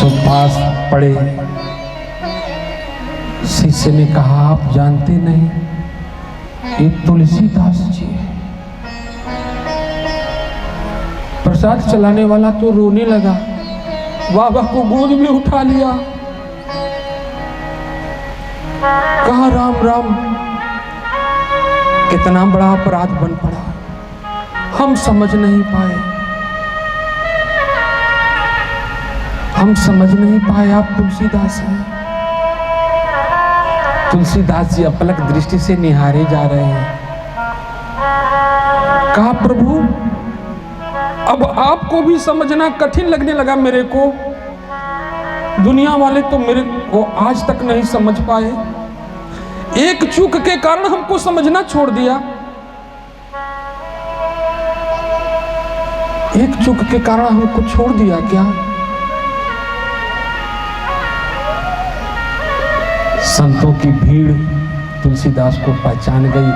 तो पास पड़े शिष्य ने कहा, आप जानते नहीं ये तुलसीदास जी है। प्रसाद चलाने वाला तो रोने लगा, बाबा को गोद में उठा लिया, कहा राम राम, कितना बड़ा अपराध बन पड़ा, हम समझ नहीं पाए, हम समझ नहीं पाए आप तुलसीदास हैं। तुलसीदास जी अपलक दृष्टि से निहारे जा रहे हैं। कहा प्रभु अब आपको भी समझना कठिन लगने लगा मेरे को, दुनिया वाले तो मेरे को आज तक नहीं समझ पाए, एक चूक के कारण हमको समझना छोड़ दिया, एक चूक के कारण हमको छोड़ दिया क्या? संतों की भीड़ तुलसीदास को पहचान गई,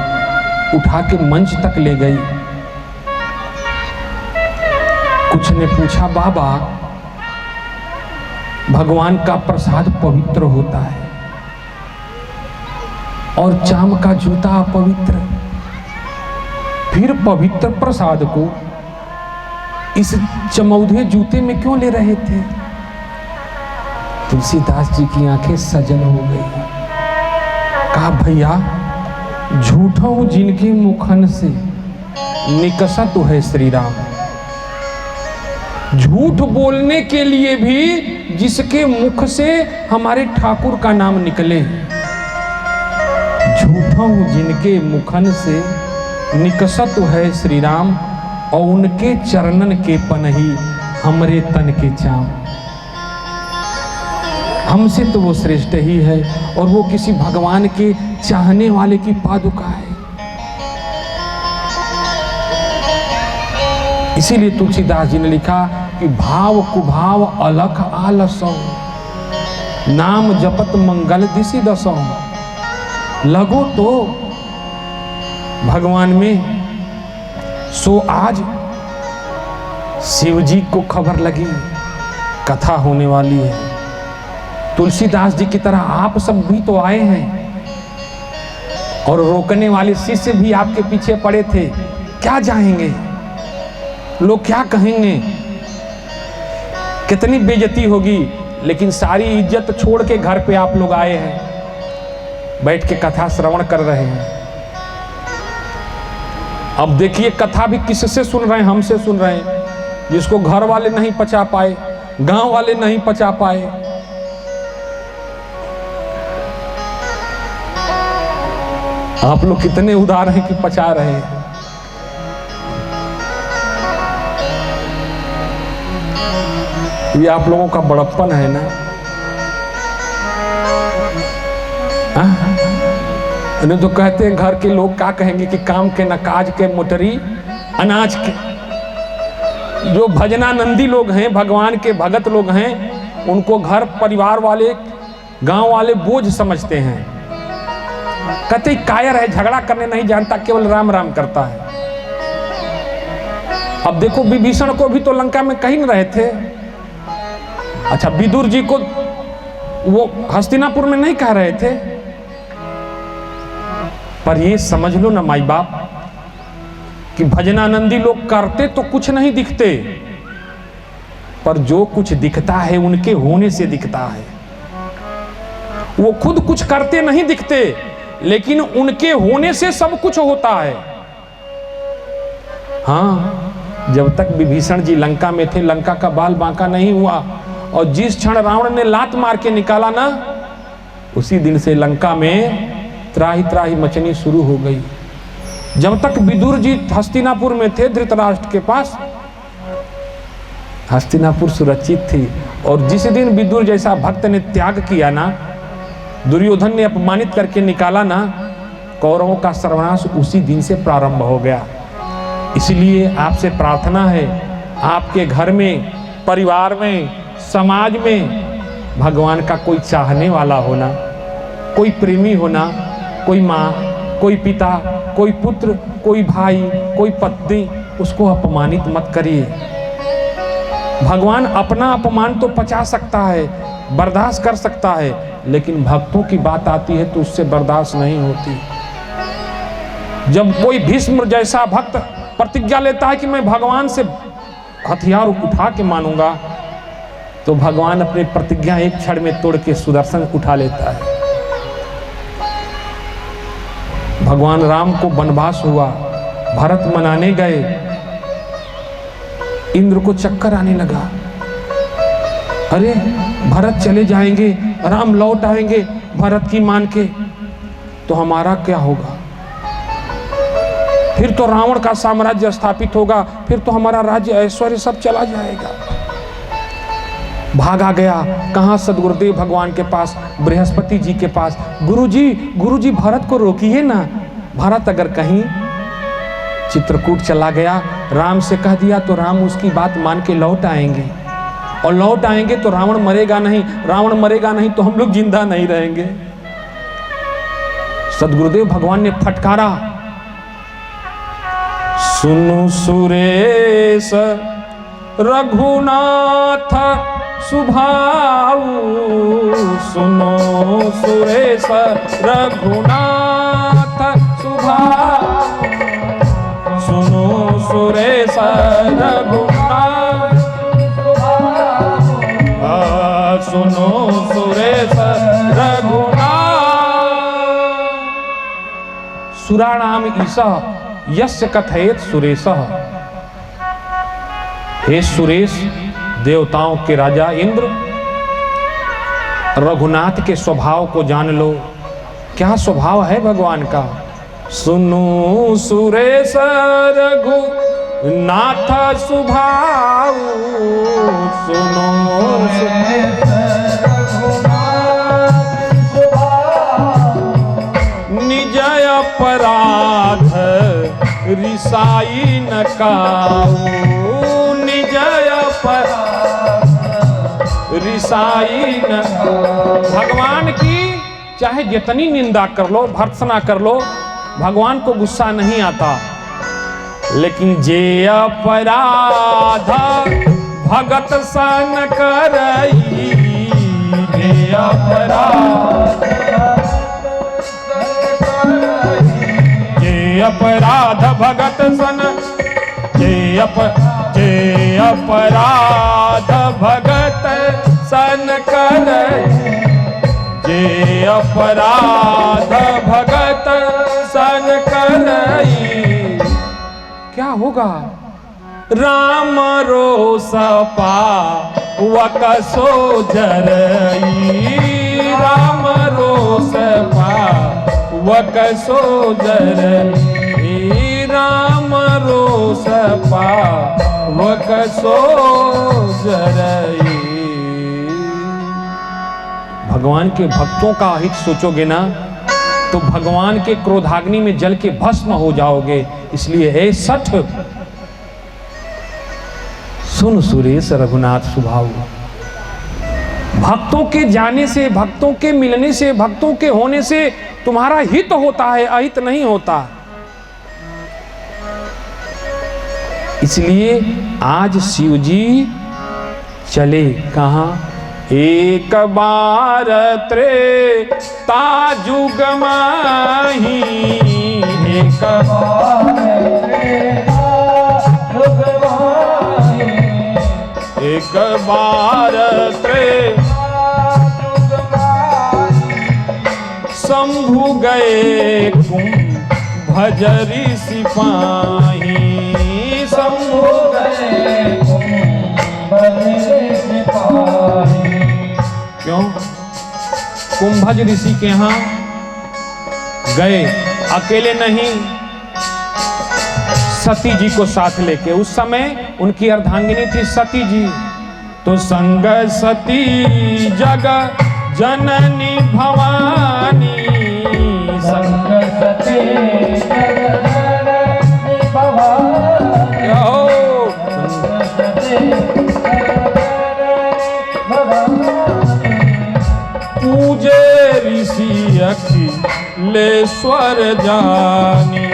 उठा के मंच तक ले गई। कुछ ने पूछा, बाबा भगवान का प्रसाद पवित्र होता है और चाम का जूता अपवित्र, फिर पवित्र प्रसाद को इस चमौधे जूते में क्यों ले रहे थे? तुलसीदास जी की आंखें सजल हो गई। कहा भैया झूठा हूं जिनके मुखन से निकसत है श्री राम, झूठ बोलने के लिए भी जिसके मुख से हमारे ठाकुर का नाम निकले, झूठा हूं जिनके मुखन से निकसत है श्री राम, और उनके चरणन के पनही हमरे तन के चाम। हमसे तो वो श्रेष्ठ ही है और वो किसी भगवान के चाहने वाले की पादुका है। इसीलिए तुलसीदास जी ने लिखा कि भाव कुभाव अलख आलसौ, नाम जपत मंगल दिशि दसौ। लगो तो भगवान में, सो आज शिव जी को खबर लगी कथा होने वाली है। तुलसीदास जी की तरह आप सब भी तो आए हैं और रोकने वाले शिष्य भी आपके पीछे पड़े थे। क्या जाएंगे लोग, क्या कहेंगे, कितनी बेइज्जती होगी, लेकिन सारी इज्जत छोड़ के घर पे आप लोग आए हैं, बैठ के कथा श्रवण कर रहे हैं। अब देखिए कथा भी किससे सुन रहे हैं? हमसे सुन रहे हैं, जिसको घर वाले नहीं पचा पाए, गांव वाले नहीं पचा पाए। आप लोग कितने उदार हैं कि पचा रहे हैं। ये आप लोगों का बड़प्पन है ना। नहीं तो कहते हैं घर के लोग क्या कहेंगे कि काम के न काज के मोटरी अनाज के। जो भजनानंदी लोग हैं, भगवान के भगत लोग हैं, उनको घर परिवार वाले, गांव वाले बोझ समझते हैं। कहते कायर है, झगड़ा करने नहीं जानता, केवल राम राम करता है। अब देखो विभीषण को भी तो लंका में कहीं न रहे थे। अच्छा विदुर जी को वो हस्तिनापुर में नहीं कह रहे थे। पर ये समझ लो ना माई बाप कि भजनानंदी लोग करते तो कुछ नहीं दिखते, पर जो कुछ दिखता है उनके होने से दिखता है। वो खुद कुछ करते नहीं दिखते, लेकिन उनके होने से सब कुछ होता है। हाँ, जब तक विभीषण जी लंका में थे, लंका का बाल बांका नहीं हुआ, और जिस क्षण रावण ने लात मार के निकाला ना, उसी दिन से लंका में त्राही त्राही मचनी शुरू हो गई। जब तक विदुर जी हस्तिनापुर में थे धृतराष्ट्र के पास, हस्तिनापुर सुरक्षित थी। और जिस दिन विदुर जैसा भक्त ने त्याग किया ना, दुर्योधन ने अपमानित करके निकाला ना, कौरवों का सर्वनाश उसी दिन से प्रारंभ हो गया। इसलिए आपसे प्रार्थना है, आपके घर में, परिवार में, समाज में भगवान का कोई चाहने वाला होना, कोई प्रेमी होना, कोई माँ, कोई पिता, कोई पुत्र, कोई भाई, कोई पत्नी, उसको अपमानित मत करिए। भगवान अपना अपमान तो पचा सकता है, बर्दाश्त कर सकता है, लेकिन भक्तों की बात आती है तो उससे बर्दाश्त नहीं होती। जब कोई भीष्म जैसा भक्त प्रतिज्ञा लेता है कि मैं भगवान से हथियार उठा के मानूंगा, तो भगवान अपनी प्रतिज्ञा एक क्षण में तोड़ के सुदर्शन उठा लेता है। भगवान राम को वनवास हुआ, भरत मनाने गए, इंद्र को चक्कर आने लगा। अरे भरत चले जाएंगे, राम लौट आएंगे भरत की मान के, तो हमारा क्या होगा? फिर तो रावण का साम्राज्य स्थापित होगा, फिर तो हमारा राज्य ऐश्वर्य सब चला जाएगा। भागा गया कहाँ? सदगुरुदेव भगवान के पास, बृहस्पति जी के पास। गुरुजी भरत को रोकिए ना। भरत अगर कहीं चित्रकूट चला गया, राम से कह दिया तो राम उसकी बात मान के लौट आएंगे, और लौट आएंगे तो रावण मरेगा नहीं, रावण मरेगा नहीं तो हम लोग जिंदा नहीं रहेंगे। सदगुरुदेव भगवान ने फटकारा, सुनु सुरेश रघुनाथ सुभाऊ, सुनो सुरेश रघुनाथ सुभाऊ, सुनो सुरेश रघुनाथ, सुनो सुरेश रघुनाथ। सुराणाम ईशा यस्य कथयेत सुरेशः। हे सुरेश, देवताओं के राजा इंद्र, रघुनाथ के स्वभाव को जान लो। क्या स्वभाव है भगवान का? सुनो सुरेश रघुनाथ स्वभाव, सुनो सुरेश निज अपराध रिसाई न काऊ, निज अपराध रिसाई न। भगवान की चाहे जितनी निंदा कर लो, भर्त्सना कर लो, भगवान को गुस्सा नहीं आता। लेकिन जे अपराध भगत सन करई, जे अपराध, जे अपराध भगत सन, जे अपराध भगत सन करई, जे अपराध भगत सन करई। क्या होगा? राम रोष पावक सो जरई, राम रोष पावक सो जरई, राम रोष पावक सो जरई। भगवान के भक्तों का हित सोचोगे ना, तो भगवान के क्रोधाग्नि में जल के भस्म हो जाओगे। इसलिए हे सठ, सुन सुरेश रघुनाथ स्वभाव। भक्तों के जाने से, भक्तों के मिलने से, भक्तों के होने से तुम्हारा हित होता है, अहित नहीं होता। इसलिए आज शिव जी चले कहां? एक बार त्रेता जुग माही, एक बार जुग माही, एक बार त्रेता जुग माही। शंभु गए कुंभजरी सिपाही, शंभु गए कुंभजरी सिपाही। क्यों? कुंभज ऋषि के यहां गए, अकेले नहीं, सती जी को साथ लेके। उस समय उनकी अर्धांगिनी थी सती जी। तो संग सती जग जननी भवानी, संग सती जग जननी भवानी। पूजे ऋषि अखिलेश्वर जानी,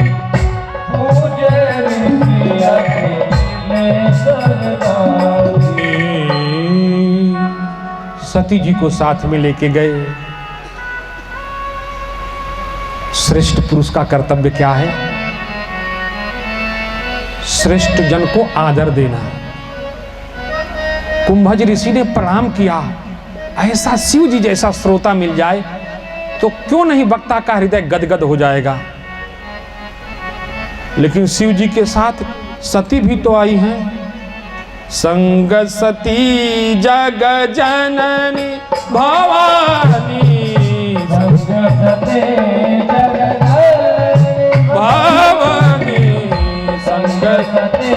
पूजे ऋषि अखिलेश्वर जानी। सती जी को साथ में लेके गए। श्रेष्ठ पुरुष का कर्तव्य क्या है? श्रेष्ठ जन को आदर देना। कुंभज ऋषि ने प्रणाम किया। ऐसा शिव जी जैसा श्रोता मिल जाए तो क्यों नहीं वक्ता का हृदय गदगद हो जाएगा। लेकिन शिव जी के साथ सती भी तो आई हैं। संग सती जग जननी भवानी, भवानी संग सती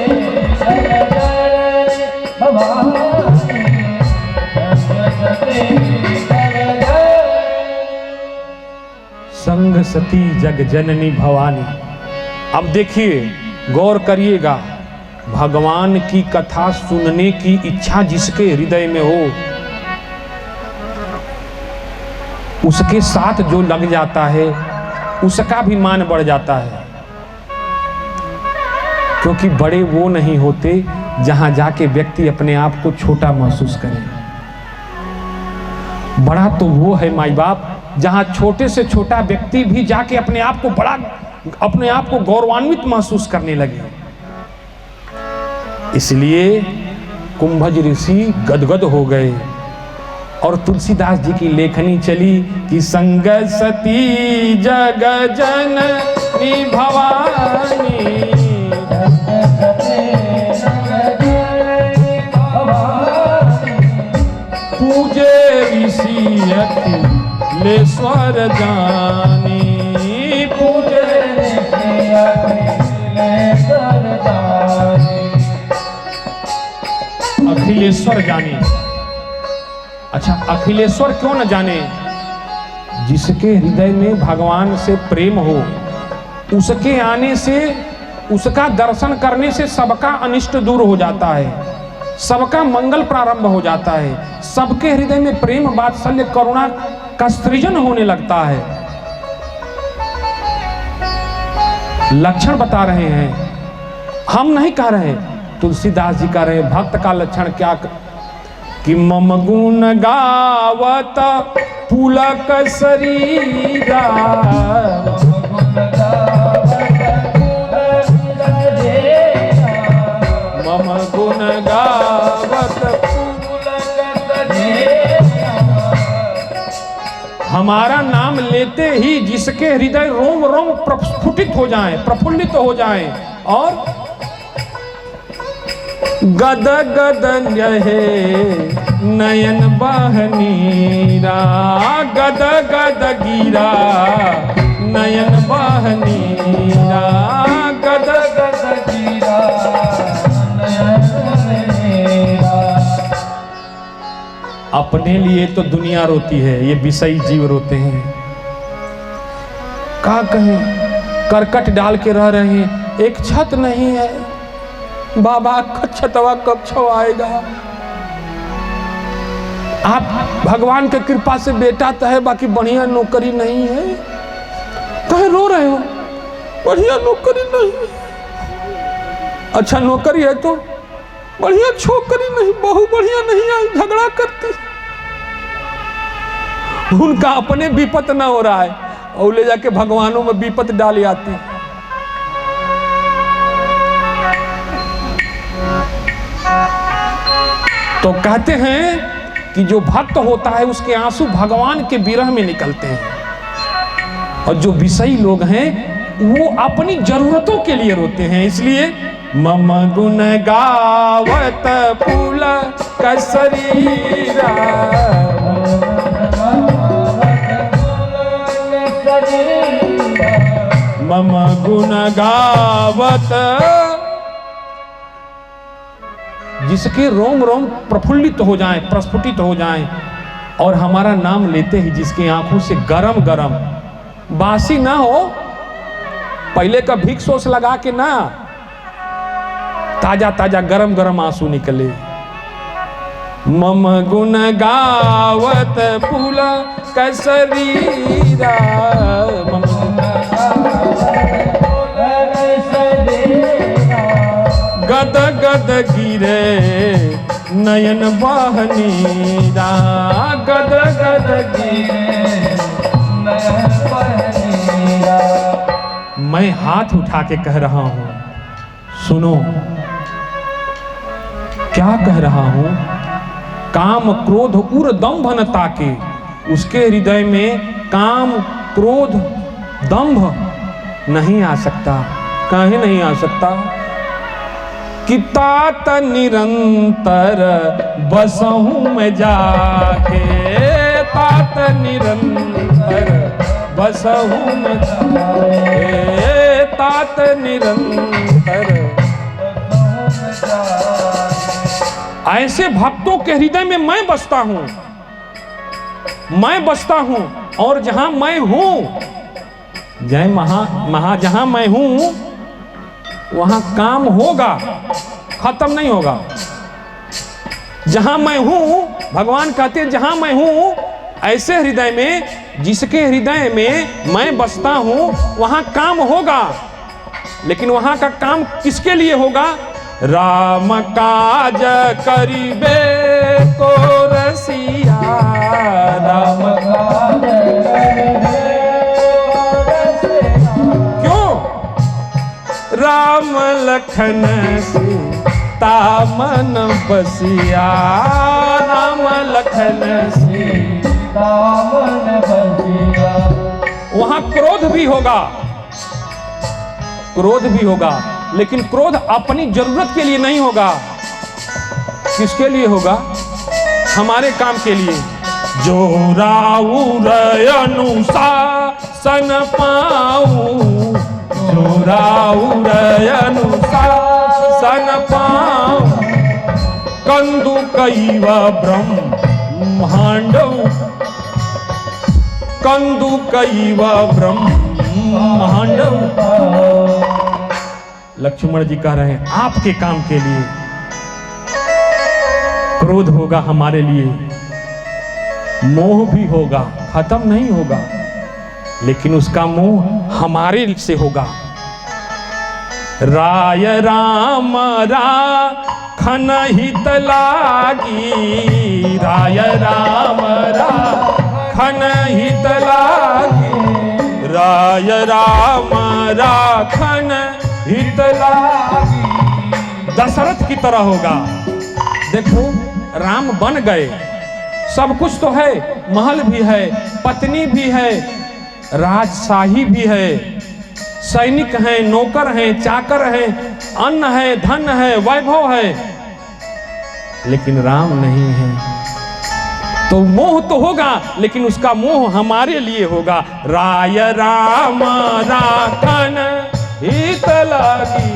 संग सती जग जननी भवानी। अब देखिए, गौर करिएगा, भगवान की कथा सुनने की इच्छा जिसके हृदय में हो उसके साथ जो लग जाता है उसका भी मान बढ़ जाता है। क्योंकि बड़े वो नहीं होते जहां जाके व्यक्ति अपने आप को छोटा महसूस करे। बड़ा तो वो है माई बाप जहां छोटे से छोटा व्यक्ति भी जाके अपने आप को बड़ा, अपने आप को गौरवान्वित महसूस करने लगे। इसलिए कुंभज ऋषि गदगद हो गए और तुलसीदास जी की लेखनी चली कि संग सती जग जननी भवानी, पूजे ऋषि अखिलेश्वर जानी, पूजे ऋषि अखिलेश्वर जानी, अखिलेश्वर जानी। अच्छा, अखिलेश्वर क्यों न जाने? जिसके हृदय में भगवान से प्रेम हो, उसके आने से, उसका दर्शन करने से सबका अनिष्ट दूर हो जाता है, सबका मंगल प्रारंभ हो जाता है, सबके हृदय में प्रेम वात्सल्य करुणा का सृजन होने लगता है। लक्षण बता रहे हैं, हम नहीं कह रहे, तुलसीदास जी कह रहे हैं। भक्त का लक्षण क्या कि मम गुण गावत पुलक शरीरा, मम गुण गावत पुलक शरीरा। हमारा नाम लेते ही जिसके हृदय रोम रोम प्रस्फुटित हो जाएं, प्रफुल्लित हो जाएं और गद गद रहे नयन बहनीरा, गद गद गिरा नयन बहनीरा, गद गद गिरा नयन बहनीरा। अपने लिए तो दुनिया रोती है, ये विषयी जीव रोते हैं। क्या कहें, करकट डाल के रह रहे हैं, एक छत नहीं है। बाबा छतवा कब छवाएगा? आप भगवान के कृपा से बेटा तो है, बाकी बढ़िया नौकरी नहीं है। कहे रो रहे हो? बढ़िया नौकरी नहीं है। अच्छा नौकरी है तो बढ़िया छोकरी नहीं, बहु बढ़िया नहीं आई, झगड़ा करती। उनका अपने विपत ना हो रहा है और ले जाके भगवानों में विपत डाली आती है। तो कहते हैं कि जो भक्त होता है उसके आंसू भगवान के विरह में निकलते हैं, और जो विषयी लोग हैं वो अपनी जरूरतों के लिए रोते हैं। इसलिए मम गुण गावत पुलक शरीरा, मम गुण गावत, जिसके रोम रोम प्रफुल्लित हो जाएं, प्रस्फुटित हो जाएं, और हमारा नाम लेते ही जिसकी आंखों से गरम गरम, बासी ना हो, पहले का भिक्स सॉस लगा के ना, ताजा ताजा गरम गरम आंसू निकले। मम गुण गावत पुलक शरीरा, गद गद गिरे नयन बहनीरा गद गद गिरे नयन बहनीरा। मैं हाथ उठा के कह रहा हूं, सुनो क्या कह रहा हूं। काम क्रोध उर दंभ न ताके, उसके हृदय में काम क्रोध दंभ नहीं आ सकता। काहे नहीं आ सकता? कि तात निरंतर बसहूं में जाके, तात निरंतर बसहूं में जाके, तात निरंतर। ऐसे भक्तों के हृदय में मैं बसता हूं, मैं बसता हूं। और जहां मैं हूं, जय जहां मैं हूं वहां काम होगा, खत्म नहीं होगा। जहां मैं हूं, भगवान कहते हैं जहां मैं हूं, ऐसे हृदय में, जिसके हृदय में मैं बसता हूं वहां काम होगा। लेकिन वहां का काम किसके लिए होगा? राम काज करिबे को रसिया, राम काज करिबे को रसिया। क्यों? राम लखन सीता मन बसिया, राम लखन सीता मन बसिया। वहां क्रोध भी होगा, क्रोध भी होगा, लेकिन क्रोध अपनी जरूरत के लिए नहीं होगा। किसके लिए होगा? हमारे काम के लिए। जो राउर अनुशासन पाऊं, जो राउर अनुशासन पाऊं, कंदु कैव ब्रह्मांड, कंदु कैव ब्रह्मांड। लक्ष्मण जी कह रहे हैं आपके काम के लिए क्रोध होगा, हमारे लिए मोह भी होगा, खत्म नहीं होगा, लेकिन उसका मोह हमारे से होगा। राय राम राखन हित लागी, राय राम राखन हित लागी, राय राम राखन हित लागी। दशरथ की तरह होगा। देखो राम बन गए, सब कुछ तो है, महल भी है, पत्नी भी है, राजशाही भी है, सैनिक हैं, नौकर हैं, चाकर हैं, अन्न है, धन है, वैभव है, लेकिन राम नहीं है। तो मोह तो होगा, लेकिन उसका मोह हमारे लिए होगा। राय राम राखन हित लागी,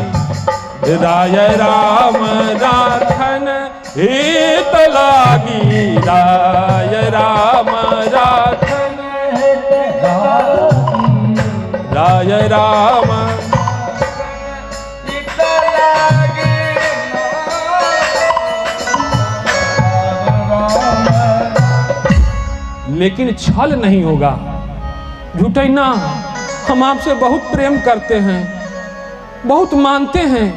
राय राम राखन हित लागी, राय राम राखन हित लागी, राय राम हित लागी। लेकिन छल नहीं होगा, झूठैना। हम आपसे बहुत प्रेम करते हैं, बहुत मानते हैं,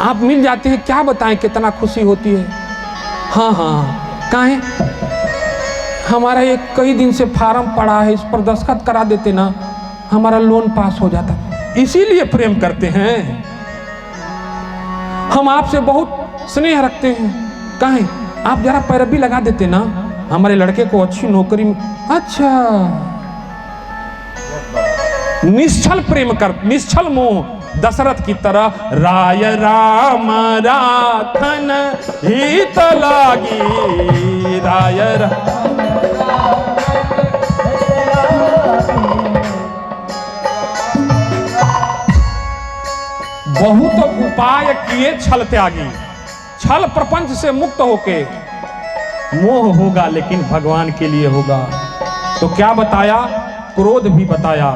आप मिल जाते हैं, क्या बताएं कितना खुशी होती है। हाँ हाँ, काहे? हमारा एक कई दिन से फार्म पड़ा है, इस पर दस्तखत करा देते ना, हमारा लोन पास हो जाता। इसीलिए प्रेम करते हैं। हम आपसे बहुत स्नेह रखते हैं, काहे? आप जरा पैरवी लगा देते ना, हमारे लड़के को अच्छी नौकरी में। अच्छा, निश्चल प्रेम कर, निश्चल मोह, दशरथ की तरह। राय राम राखन हित लागी, राय बहुत उपाय किए छल त्यागी, छल प्रपंच से मुक्त होके। मोह होगा लेकिन भगवान के लिए होगा। तो क्या बताया? क्रोध भी बताया,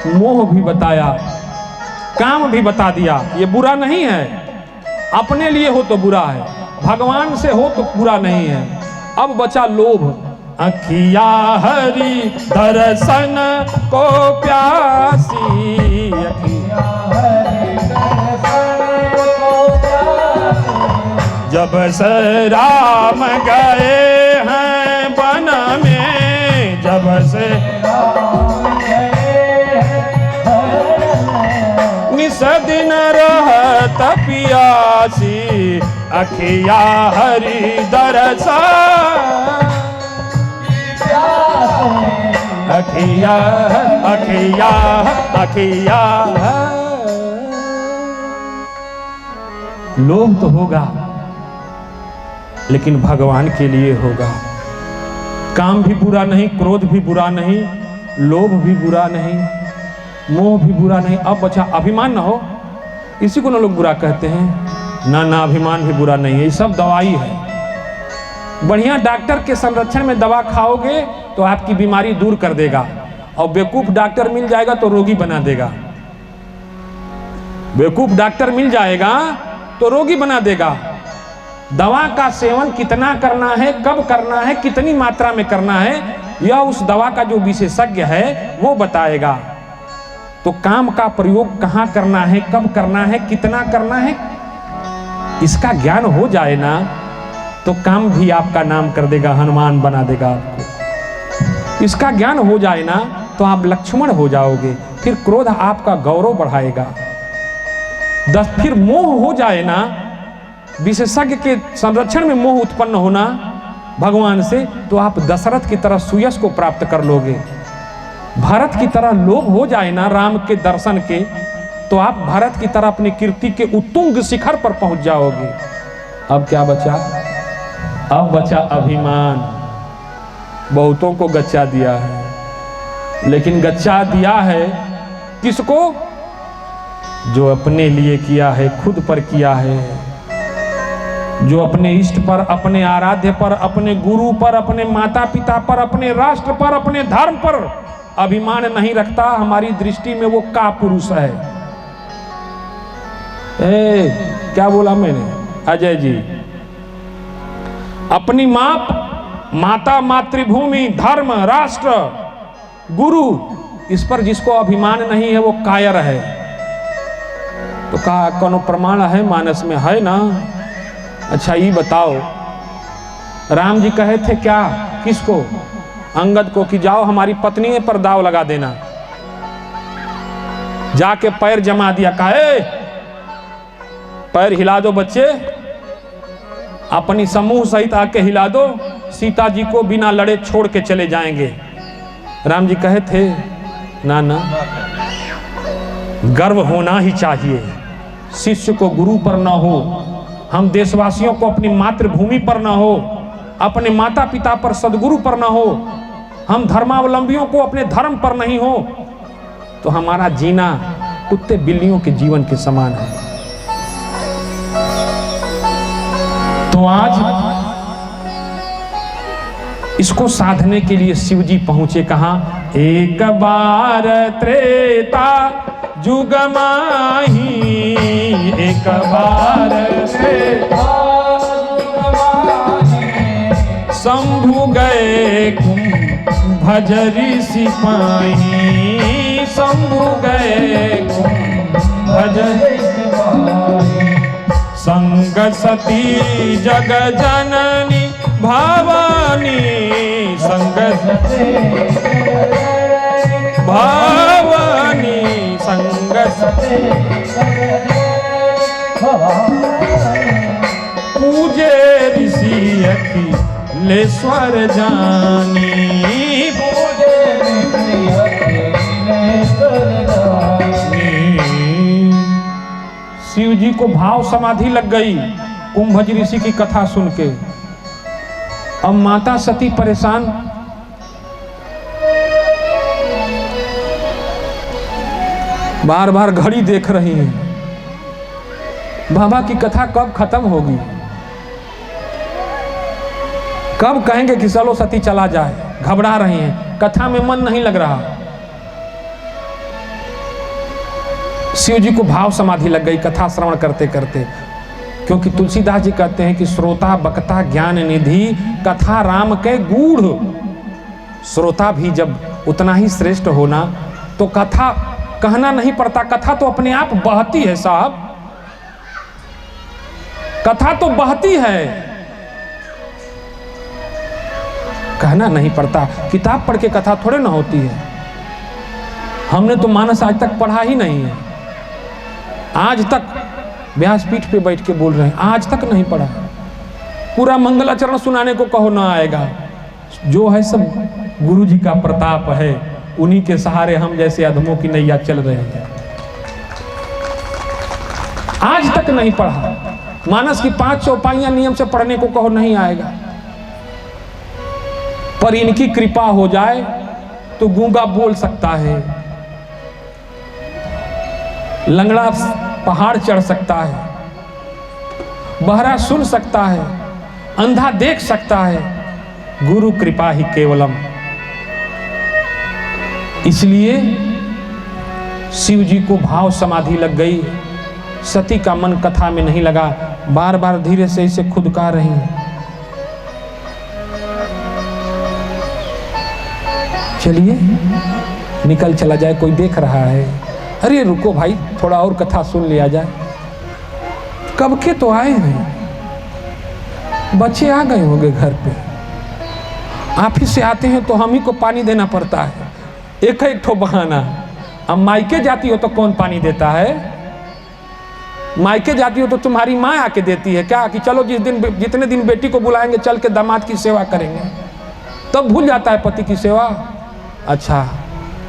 मोह भी बताया, काम भी बता दिया। ये बुरा नहीं है, अपने लिए हो तो बुरा है, भगवान से हो तो बुरा नहीं है। अब बचा लोभ। अखिया हरि दर्शन को प्यासी, अखिया हरि दर्शन को प्यासी, जब से राम गए हैं वन में, जब से निस दिन रहत पियासी, अखिया हरि दरसा, अखिया अखिया अखिया। लोभ तो होगा लेकिन भगवान के लिए होगा। काम भी बुरा नहीं, क्रोध भी बुरा नहीं, लोभ भी बुरा नहीं, मोह भी बुरा नहीं। अब बचा अभिमान ना हो, इसी को ना लोग बुरा कहते हैं। ना ना, अभिमान भी बुरा नहीं है, ये सब दवाई है। बढ़िया डॉक्टर के संरक्षण में दवा खाओगे तो आपकी बीमारी दूर कर देगा, और बेवकूफ डॉक्टर मिल जाएगा तो रोगी बना देगा। बेवकूफ डॉक्टर मिल जाएगा तो रोगी बना देगा। दवा का सेवन कितना करना है, कब करना है, कितनी मात्रा में करना है, यह उस दवा का जो विशेषज्ञ है वो बताएगा। तो काम का प्रयोग कहाँ करना है, कब करना है, कितना करना है, इसका ज्ञान हो जाए ना तो काम भी आपका नाम कर देगा, हनुमान बना देगा आपको। इसका ज्ञान हो जाए ना तो आप लक्ष्मण हो जाओगे। फिर क्रोध आपका गौरव बढ़ाएगा। फिर मोह हो जाए ना, विशेषज्ञ के संरक्षण में मोह उत्पन्न होना भगवान से, तो आप दशरथ की तरह सुयश को प्राप्त कर लोगे। भरत की तरह लोभ हो जाए ना राम के दर्शन के, तो आप भरत की तरह अपनी कीर्ति के उत्तुंग शिखर पर पहुंच जाओगे। अब क्या बचा? अब बचा अभिमान। बहुतों को गच्चा दिया है, लेकिन गच्चा दिया है किसको? जो अपने लिए किया है, खुद पर किया है, जो अपने इष्ट पर, अपने आराध्य पर, अपने गुरु पर, अपने माता पिता पर, अपने राष्ट्र पर, अपने धर्म पर अभिमान नहीं रखता, हमारी दृष्टि में वो का पुरुष है। क्या बोला मैंने अजय जी? अपनी माता, मातृभूमि, धर्म, राष्ट्र, गुरु, इस पर जिसको अभिमान नहीं है वो कायर है। तो कहा कोनो प्रमाण है मानस में? है ना। अच्छा ये बताओ, राम जी कहे थे क्या किसको? अंगद को कि जाओ हमारी पत्नी पर दाव लगा देना। जाके पैर जमा दिया, कहे पैर हिला दो बच्चे, अपनी समूह सहित आके हिला दो, सीता जी को बिना लड़े छोड़ के चले जाएंगे। राम जी कहे थे ना ना, गर्व होना ही चाहिए। शिष्य को गुरु पर ना हो, हम देशवासियों को अपनी मातृभूमि पर ना हो, अपने माता पिता पर, सदगुरु पर ना हो, हम धर्मावलंबियों को अपने धर्म पर नहीं हो, तो हमारा जीना कुत्ते बिल्लियों के जीवन के समान है। तो आज इसको साधने के लिए शिव जी पहुंचे कहां? एक बार त्रेता जुग माही, एक बार त्रेता जुग माही, शंभु गए भजरी सिपाही, शंभु गए भजरी सिपाही, संग सती जग जननी भवानी, संग सती भवानी, संग सती पूजे ऋषि अखिलेश्वर जानी, पूजे ऋषि अखिलेश्वर जानी। शिव जी को भाव समाधि लग गई कुंभज ऋषि की कथा सुन के। अब माता सती परेशान, बार बार घड़ी देख रही हैं, बाबा की कथा कब खत्म होगी, कब कहेंगे कि चलो सती चला जाए। घबरा रही हैं, कथा में मन नहीं लग रहा। शिव जी को भाव समाधि लग गई कथा श्रवण करते करते, क्योंकि तुलसीदास जी कहते हैं कि श्रोता बक्ता ज्ञान निधि, कथा राम के गूढ़। श्रोता भी जब उतना ही श्रेष्ठ होना, तो कथा कहना नहीं पड़ता, कथा तो अपने आप बहती है साहब। कथा तो बहती है, कहना नहीं पड़ता। किताब पढ़ के कथा थोड़े ना होती है। हमने तो मानस आज तक पढ़ा ही नहीं है, आज तक व्यासपीठ पे बैठ के बोल रहे हैं, आज तक नहीं पढ़ा। पूरा मंगलाचरण सुनाने को कहो ना आएगा। जो है सब गुरु जी का प्रताप है, उन्हीं के सहारे हम जैसे अधमों की नैया चल रहे हैं। आज तक नहीं पढ़ा। मानस की 5 चौपाइयां नियम से पढ़ने को कहो नहीं आएगा। पर इनकी कृपा हो जाए तो गूंगा बोल सकता है, लंगड़ा पहाड़ चढ़ सकता है, बहरा सुन सकता है, अंधा देख सकता है। गुरु कृपा ही केवलम। इसलिए शिव जी को भाव समाधि लग गई। सती का मन कथा में नहीं लगा, बार बार धीरे से इसे खुदका रही। चलिए निकल चला जाए, कोई देख रहा है। अरे रुको भाई, थोड़ा और कथा सुन लिया जाए। कब के तो आए हैं, बच्चे आ गए होंगे घर पे। ऑफिस से आते हैं तो हम ही को पानी देना पड़ता है, एक ठो बहाना। अब मायके जाती हो तो कौन पानी देता है? मायके जाती हो तो तुम्हारी माँ आके देती है क्या, कि चलो जितने दिन बेटी को बुलाएंगे चल के दामाद की सेवा करेंगे। तब भूल जाता है पति की सेवा। अच्छा,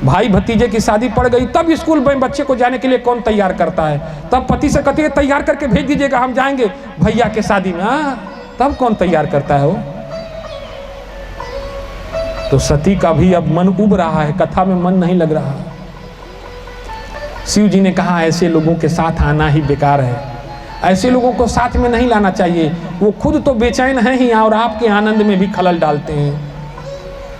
भाई भतीजे की शादी पड़ गई, तब स्कूल में बच्चे को जाने के लिए कौन तैयार करता है? तब पति से कहती है तैयार करके भेज दीजिएगा, हम जाएंगे भैया के शादी में। तब कौन तैयार करता है वो? तो सती का भी अब मन उब रहा है, कथा में मन नहीं लग रहा। शिव जी ने कहा ऐसे लोगों के साथ आना ही बेकार है, ऐसे लोगों को साथ में नहीं लाना चाहिए। वो खुद तो बेचैन है ही और आपके आनंद में भी खलल डालते हैं।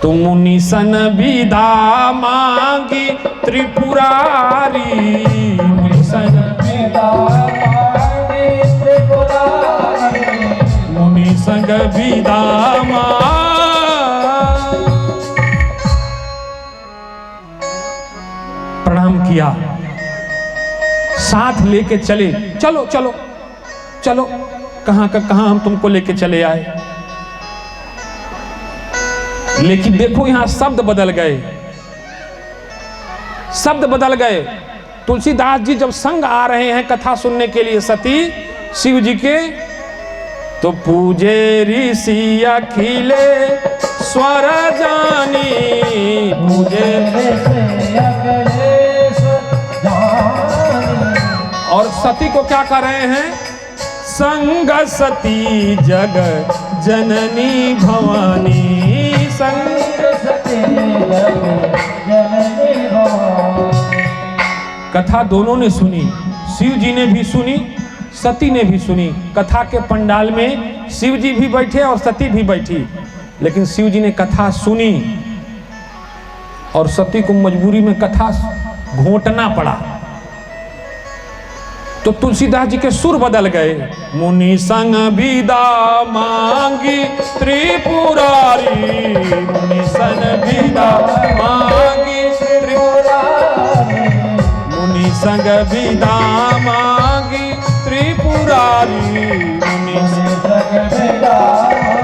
तो मुनि सन विदा मांगी त्रिपुरारी, मुनि सन विदा मांगी त्रिपुरारी, मुनि संग विदा प्रणाम किया, साथ लेके चले। चलो चलो चलो, कहां का कहां हम तुमको लेके चले आए। लेकिन देखो यहां शब्द बदल गए, शब्द बदल गए। तुलसीदास जी जब संग आ रहे हैं कथा सुनने के लिए सती शिव जी के, तो पूजे ऋषि अखिले स्वर जानी, पूजे और सती को क्या कर रहे हैं? संग सती जग जननी भवानी, संग सती जग जननी भवानी। कथा दोनों ने सुनी, शिव जी ने भी सुनी, सती ने भी सुनी। कथा के पंडाल में शिव जी भी बैठे और सती भी बैठी, लेकिन शिव जी ने कथा सुनी और सती को मजबूरी में कथा घोंटना पड़ा। तो तुलसीदास जी के सुर बदल गए। मुनि संग विदा मांगी त्रिपुरारी, मुनि संग विदा मांगी त्रिपुरारी, मुनि संग विदा मांगी त्रिपुरारी, मुनि संग विदा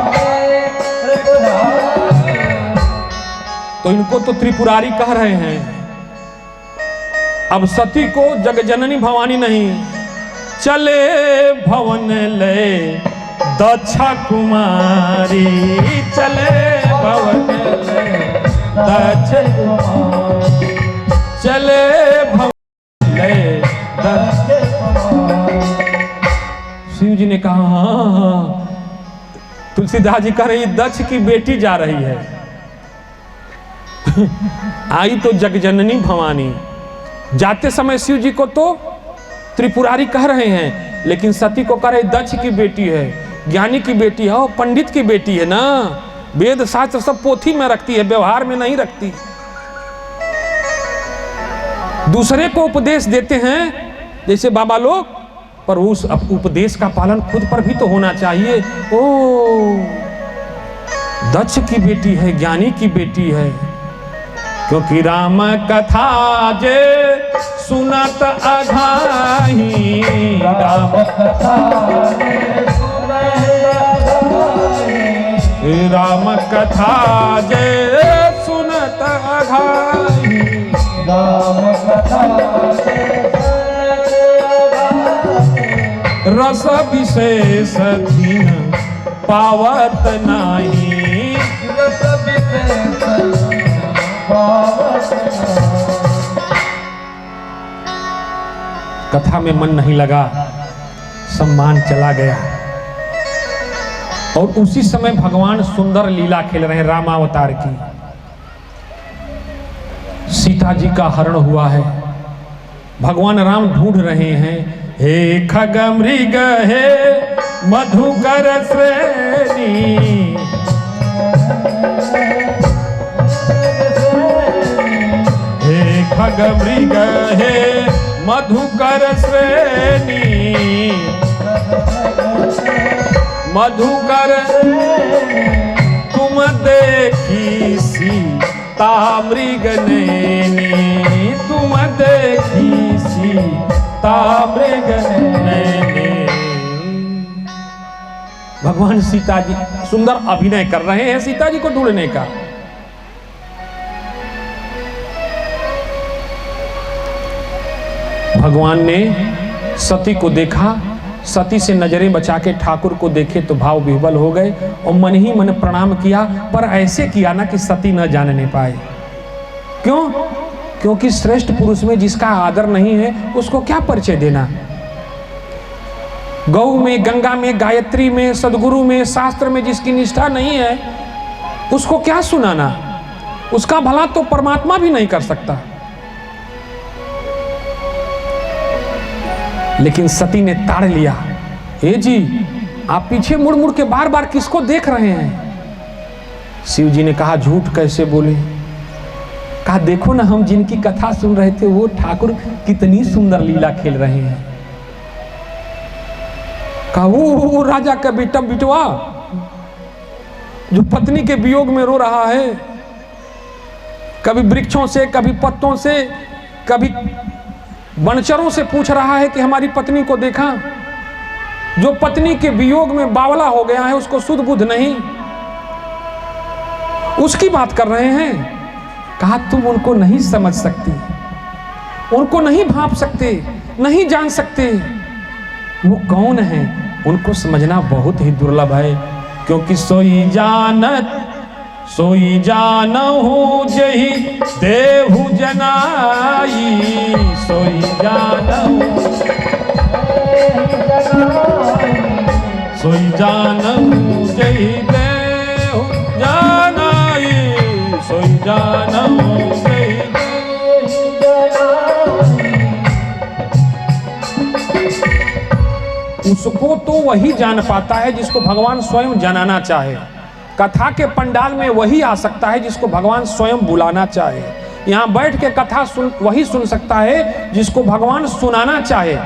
मांगी त्रिपुरारी। तो इनको तो त्रिपुरारी कह रहे हैं। अब सती को जगजननी भवानी नहीं, चले भवन ले दक्षा कुमारी, चले भवन ले दक्षा कुमारी, चले भवन ले दक्षा कुमारी। शिव जी ने कहा हाँ। तुलसीदास जी कह रही दक्ष की बेटी जा रही है। आई तो जगजननी भवानी। जाते समय शिव जी को तो त्रिपुरारी कह रहे हैं, लेकिन सती को कह रहे दक्ष की बेटी है, ज्ञानी की बेटी है, और पंडित की बेटी है ना। वेद शास्त्र सब पोथी में रखती है, व्यवहार में नहीं रखती। दूसरे को उपदेश देते हैं जैसे बाबा लोग, पर उस उपदेश का पालन खुद पर भी तो होना चाहिए। ओ दक्ष की बेटी है, ज्ञानी की बेटी है, क्योंकि राम कथा जे सुनत अघाही, राम कथा राम कथा जय सुनत अघाई, राम कथा रस विशेष दीन पावत नाही, रस विशेष पावत नाही। कथा में मन नहीं लगा, सम्मान चला गया। और उसी समय भगवान सुंदर लीला खेल रहे हैं रामावतार की। सीता जी का हरण हुआ है, भगवान राम ढूंढ रहे हैं, हे खग मृग हे मधुकर श्रेणी, हे खग मृग हे मधुकर श्रेणी, मधुकर तुम देखी सीता मृग नैनी, तुम देखी सीता मृग नैनी। भगवान सीता जी सुंदर अभिनय कर रहे हैं सीता जी को ढूंढने का। भगवान ने सती को देखा, सती से नजरें बचा के ठाकुर को देखे तो भाव विह्वल हो गए और मन ही मन प्रणाम किया, पर ऐसे किया ना कि सती न जानने पाए। क्यों? क्योंकि श्रेष्ठ पुरुष में जिसका आदर नहीं है उसको क्या परिचय देना। गौ में, गंगा में, गायत्री में, सदगुरु में, शास्त्र में जिसकी निष्ठा नहीं है उसको क्या सुनाना। उसका भला तो परमात्मा भी नहीं कर सकता। लेकिन सती ने ताड़ लिया, हे जी आप पीछे मुड़ मुड़ के बार बार किसको देख रहे हैं। शिव जी ने कहा झूठ कैसे बोले। कहा देखो ना हम जिनकी कथा सुन रहे थे वो ठाकुर कितनी सुंदर लीला खेल रहे हैं। कहा वो राजा का बेटा बिटवा जो पत्नी के वियोग में रो रहा है, कभी वृक्षों से, कभी पत्तों से, कभी वनचरों से पूछ रहा है कि हमारी पत्नी को देखा। जो पत्नी के वियोग में बावला हो गया है उसको सुध बुध नहीं, उसकी बात कर रहे हैं। कहा तुम उनको नहीं समझ सकती, उनको नहीं भांप सकते, नहीं जान सकते वो कौन है, उनको समझना बहुत ही दुर्लभ है। क्योंकि सोई जानहु जही देहु जनाई, सोई जानहु जही देहु जनाई, सोई जानहु जही देहु जनाई। उसको तो वही जान पाता है जिसको भगवान स्वयं जनाना चाहे। कथा के पंडाल में वही आ सकता है जिसको भगवान स्वयं बुलाना चाहे। यहाँ बैठ के कथा वही सुन सकता है जिसको भगवान सुनाना चाहे।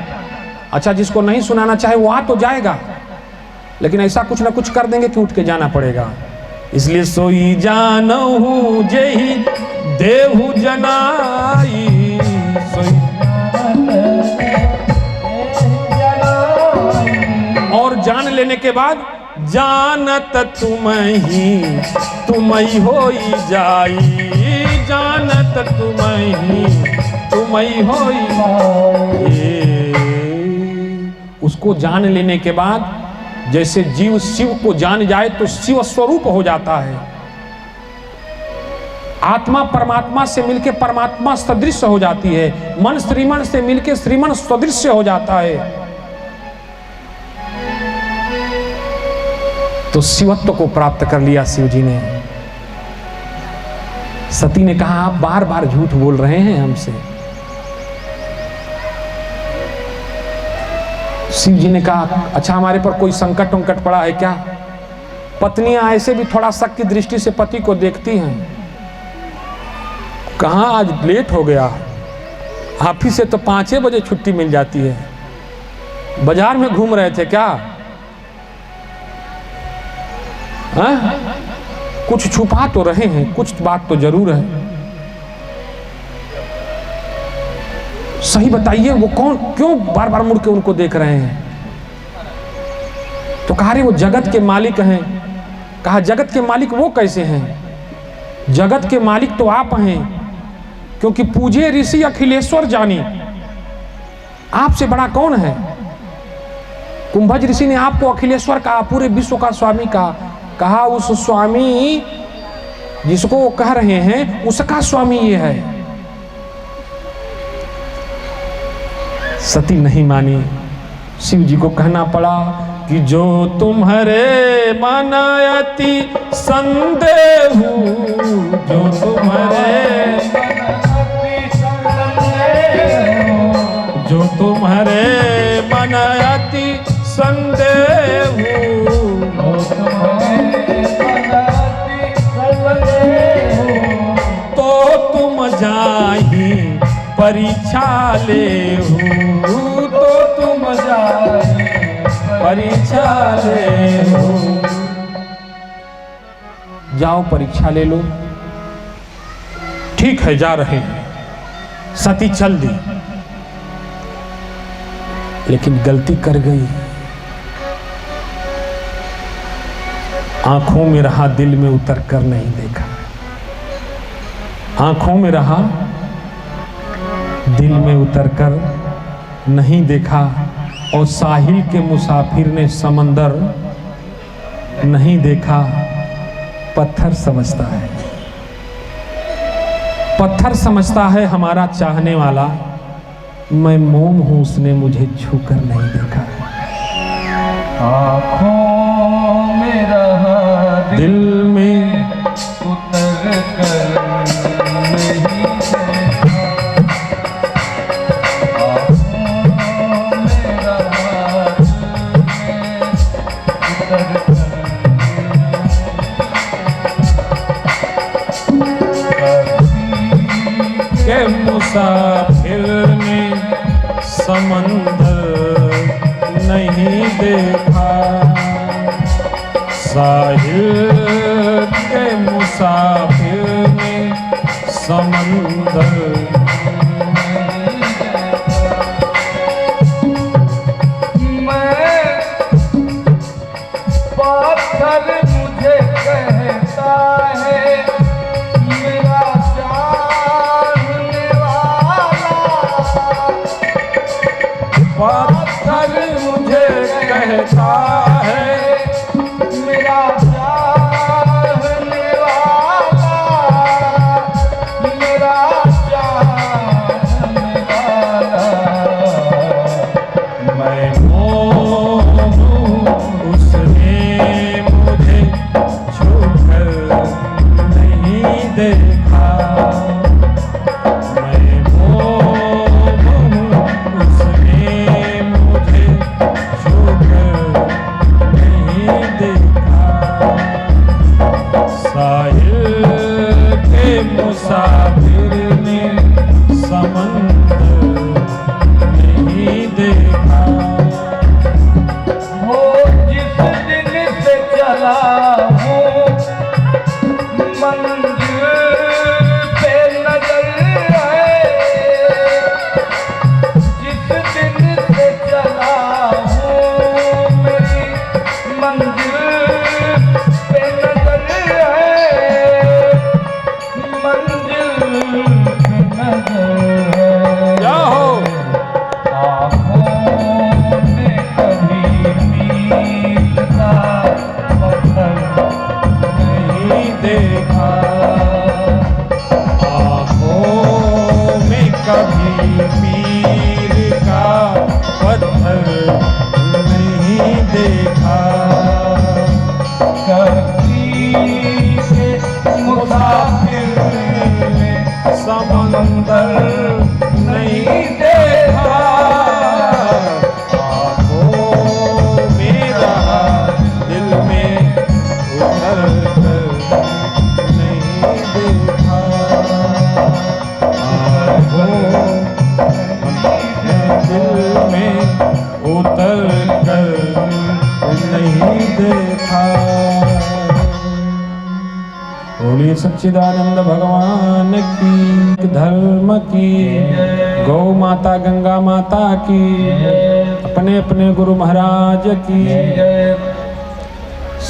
अच्छा जिसको नहीं सुनाना चाहे वो आ तो जाएगा, लेकिन ऐसा कुछ ना कुछ कर देंगे कि उठ के जाना पड़ेगा। इसलिए सोई जानहु जेहि देहु जनाई, और जान लेने के बाद जानत तुम ही होई जाई, जानत तुम ही होई जाई। उसको जान लेने के बाद जैसे जीव शिव को जान जाए तो शिव स्वरूप हो जाता है। आत्मा परमात्मा से मिलके परमात्मा सदृश हो जाती है, मन श्रीमन से मिलके श्रीमन सदृश हो जाता है। तो शिवत्व को प्राप्त कर लिया शिव जी ने। सती ने कहा आप बार बार झूठ बोल रहे हैं हमसे। शिव जी ने कहा अच्छा हमारे पर कोई संकट उंकट पड़ा है क्या। पत्नियां ऐसे भी थोड़ा शक की दृष्टि से पति को देखती हैं। कहाँ आज लेट हो गया, ऑफिस से तो 5 बजे छुट्टी मिल जाती है, बाजार में घूम रहे थे क्या। हाँ? कुछ छुपा तो रहे हैं, कुछ बात तो जरूर है। सही बताइए वो कौन, क्यों बार बार मुड़ के उनको देख रहे हैं। तो कहा रे वो जगत के मालिक हैं, कहा जगत के मालिक वो कैसे हैं? जगत के मालिक तो आप हैं, क्योंकि पूजे ऋषि अखिलेश्वर जानी, आपसे बड़ा कौन है? कुंभज ऋषि ने आपको अखिलेश्वर कहा, पूरे विश्व का स्वामी कहा उस स्वामी जिसको वो कह रहे हैं उसका स्वामी ये है। सती नहीं मानी, शिव जी को कहना पड़ा कि जो तुम्हारे मानायति संदेह, जो तुम्हारे मानायति संदेह, तो तुम जाही परीक्षा ले, तो तुम जाही परीक्षा ले, जाओ परीक्षा ले लो। ठीक है, जा रहे हैं। सती चल दी, लेकिन गलती कर गई। आंखों में रहा, दिल में उतर कर नहीं देखा। आंखों में रहा, दिल में उतर कर नहीं देखा। और साहिल के मुसाफिर ने समंदर नहीं देखा। पत्थर समझता है, पत्थर समझता है हमारा चाहने वाला, मैं मोम हूं, उसने मुझे छूकर नहीं देखा। आँखों में रहा, दिल में उतर कर नहीं देखा। आँखों में रहा, दिल में उतर कर के मुसाफिर ने समंदर नहीं देखा। साहिल के मुसाफिर ने समंदर मैं पत्थर मुझे कहता है मेरा चाहने वाला। पत्थर मुझे कहता है मेरा चाहने वाला, मेरा चाहने वाला। मैं मोम हूँ, उसने मुझे छूकर नहीं देखा। मैं मोम हूँ, उसने मुझे छूकर नहीं देखा। साहिल के मुसाफिर ने समंदर नहीं देखा। वो जिस दिन से चला हूँ मंजिल पे नजर है। जिस दिन से चला हूँ मेरी मंजिल पे नजर है। मंजिल पे नजर है। क्या हो? आँखों में कभी मीत का पत्थर नहीं देखा। आँखों में कभी पीर का पत्थर नहीं देखा। कभी के मुसाफिर ने समंदर नहीं देखा। आँखों में रहा, दिल में उतर कर नहीं देखा। आँखों दिल में उतर कर नहीं देखा। बोलिए सच्चिदानंद भगवान की, धर्म की, गौ माता गंगा माता की, अपने अपने गुरु महाराज की।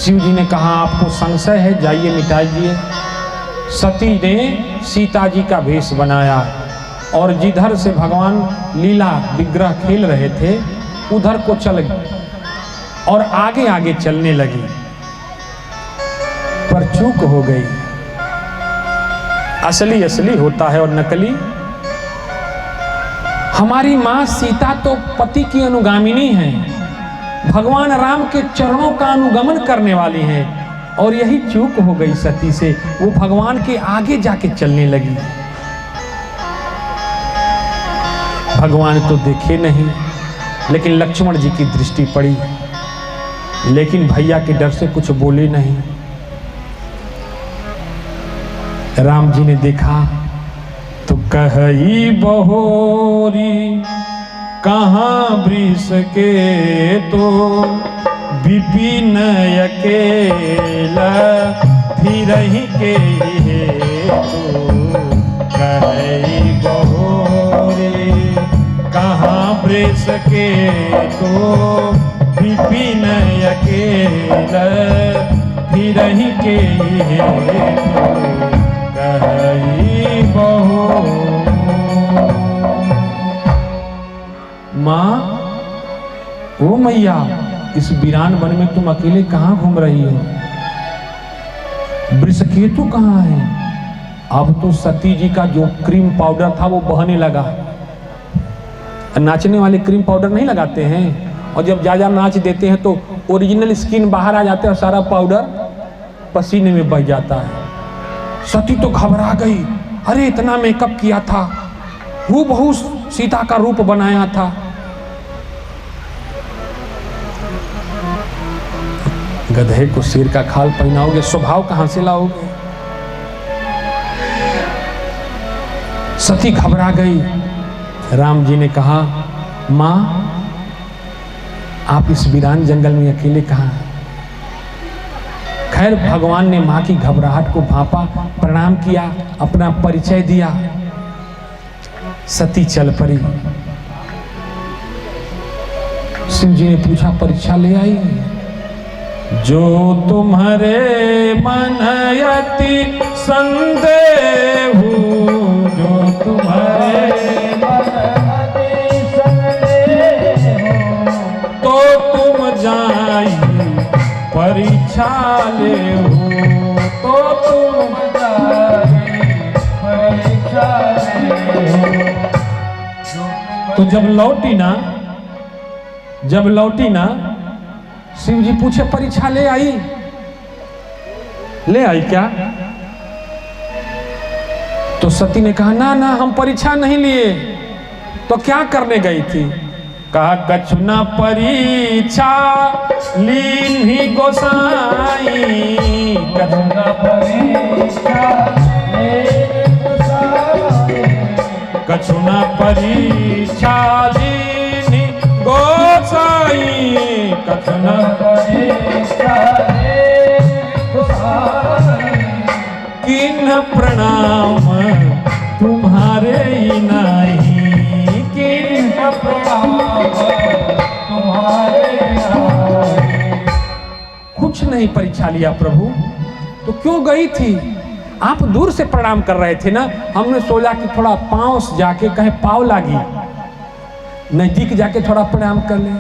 शिव जी ने कहा आपको संशय है, जाइए मिटाइए। सती ने सीता जी का वेश बनाया और जिधर से भगवान लीला विग्रह खेल रहे थे उधर को चल गई और आगे आगे चलने लगी, पर चूक हो गई। असली असली होता है और नकली। हमारी मां सीता तो पति की अनुगामिनी है, भगवान राम के चरणों का अनुगमन करने वाली है, और यही चूक हो गई सती से, वो भगवान के आगे जाके चलने लगी। भगवान तो देखे नहीं, लेकिन लक्ष्मण जी की दृष्टि पड़ी, लेकिन भैया के डर से कुछ बोले नहीं। राम जी ने देखा तो कही बहोरी कहाँ वृष के तो विपिन अकेला फिरहि के तो कही बहोरी कहाँ वृष के तो विपिन अकेला फिरहि के कही बहोरी। माँ, ओ मैया, इस वीरान वन में तुम अकेले कहाँ घूम रही हो? वृषकेतु कहाँ है? अब तो सती जी का जो क्रीम पाउडर था वो बहने लगा। नाचने वाले क्रीम पाउडर नहीं लगाते हैं, और जब ज्यादा नाच देते हैं तो ओरिजिनल स्किन बाहर आ जाते हैं और सारा पाउडर पसीने में बह जाता है। सती तो घबरा गई, अरे इतना मेकअप किया था, हूबहू सीता का रूप बनाया था। गधे को शेर का खाल पहनाओगे, स्वभाव कहां से लाओगे? सती घबरा गई। राम जी ने कहा, मां, आप इस वीरान जंगल में अकेले कहां हैं? खैर, भगवान ने मां की घबराहट को भांपा, प्रणाम किया, अपना परिचय दिया। सती चल पड़ी। शिव जी ने पूछा, परीक्षा ले आई? जो तुम्हारे मन यति संदेह, जो तुम्हारे मन यति संदेह, तो तुम जाई परीक्षा ले हो, तो तुम जाई परीक्षा ले हो। तो जब लौटी ना शिव जी पूछे, परीक्षा ले आई? ले आई क्या? तो सती ने कहा, ना ना, हम परीक्षा नहीं लिए। तो क्या करने गई थी? कहा, कछुना परीक्षा लीन्ही गोसाई, कछुना परीक्षा लीन्ही गोसाई, कछुना परीक्षा लीन्ही गोसाई, कछुना परीक्षा लीन्ही गोसाई, किन्ह प्रणाम तुम्हारे ही नहीं, किन्ह प्रणाम तुम्हारे नहीं। कुछ नहीं परीक्षा लिया प्रभु, तो क्यों गई थी? आप दूर से प्रणाम कर रहे थे ना, हमने सोचा कि थोड़ा पांव से जाके कहे पाव लागी, नजदीक जाके थोड़ा प्रणाम कर ले।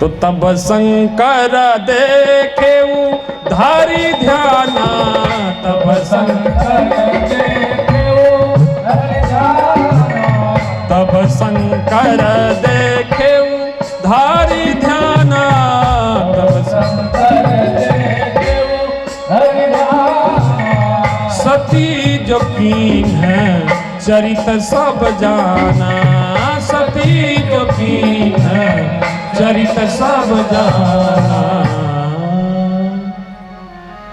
तो तब शंकर देखे धारी ध्याना, तब शंकर देखे धारी ध्याना, तब शंकर देखे धारी ध्याना, तब शंकर देखे धारी ध्याना। सती जो कीन है चरित सब जाना, सती जो कीन है चरित सब जाना।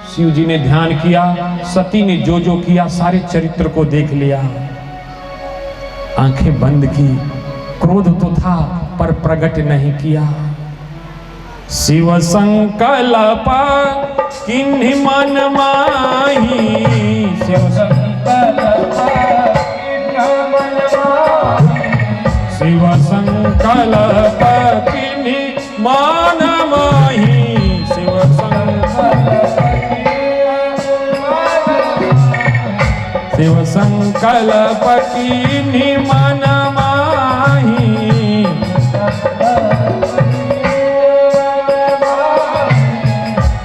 शिव जी ने ध्यान किया, सती ने जो जो किया सारे चरित्र को देख लिया। आंखें बंद की, क्रोध तो था पर प्रकट नहीं किया। शिव संकल्प किन्हि मन माही, शिव संकल्प किन्हि मन माही, शिव संकल्प किन्हि मन माही, शिव संकल्प शिव संकल्प कीन्ही मन माही,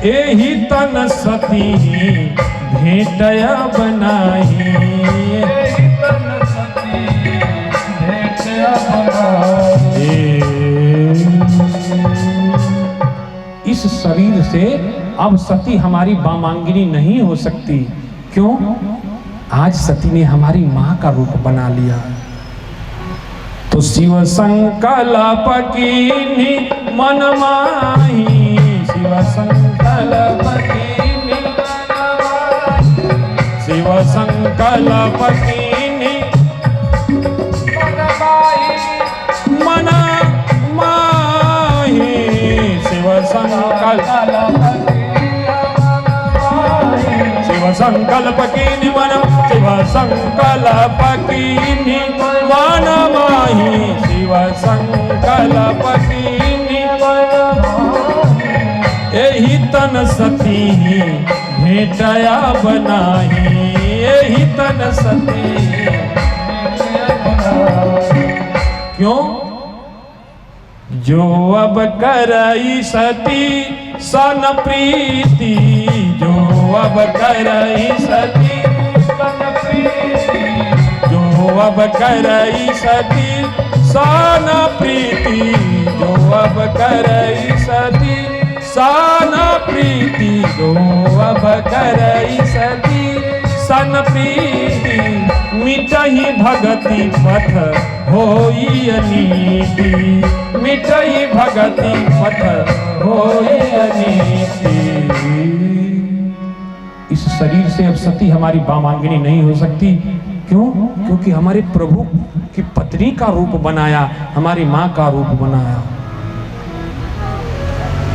एहि तन सती भेटय बनाही, एहि तन सती भेटय बनाही। इस शरीर से अब सती हमारी वामांगिनी नहीं हो सकती। क्यों? आज सती ने हमारी मां का रूप बना लिया। तो शिव संकल्प कीन्ही मन माही, शिव संकल्प कीन्ही मन माही, शिव संकल्प कीन्ही मन माही, शिव संकल्प, शिव संकल्प कीन्ही मन, शिव संकल्प कीन्ही मन माही, शिव संकल्प कीन्ही मन माही, एहि तन सती भेटया बनाही, एहि तन सती भेटया बनाही। क्यों? जो अब करई सती सन प्रीति, जो अब करई सती सन प्रीति, जो अब करई सती सन प्रीति, जो अब करई सती सन प्रीति, जो अब करई सती सन प्रीति, मिटहि भगति पथ होई अनीति, मिटहि भगति पथ होई अनीति। इस शरीर से अब सती हमारी वामांगिनी नहीं हो सकती। क्यों? क्योंकि हमारे प्रभु की पत्नी का रूप बनाया, हमारी मां का रूप बनाया।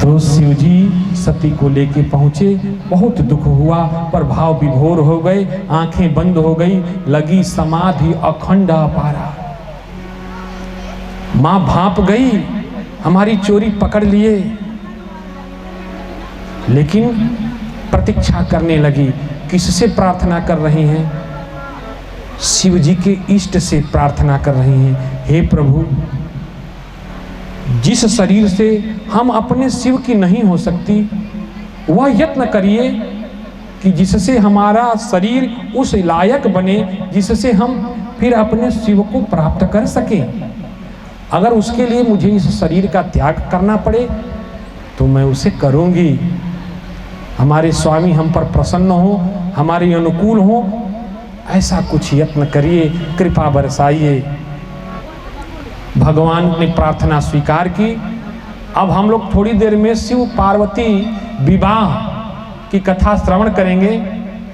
तो शिव जी सती को लेके पहुंचे, बहुत दुख हुआ, पर भाव विभोर हो गए, आंखें बंद हो गई, लगी समाधि अखंड अपारा। मां भाप गई, हमारी चोरी पकड़ लिए, लेकिन प्रतीक्षा करने लगी। किससे प्रार्थना कर रही हैं? शिव जी के इष्ट से प्रार्थना कर रही हैं। हे प्रभु, जिस शरीर से हम अपने शिव की नहीं हो सकती, वह यत्न करिए कि जिससे हमारा शरीर उस लायक बने जिससे हम फिर अपने शिव को प्राप्त कर सकें। अगर उसके लिए मुझे इस शरीर का त्याग करना पड़े तो मैं उसे करूंगी। हमारे स्वामी हम पर प्रसन्न हो, हमारे अनुकूल हो, ऐसा कुछ यत्न करिए, कृपा बरसाइए। भगवान ने प्रार्थना स्वीकार की। अब हम लोग थोड़ी देर में शिव पार्वती विवाह की कथा श्रवण करेंगे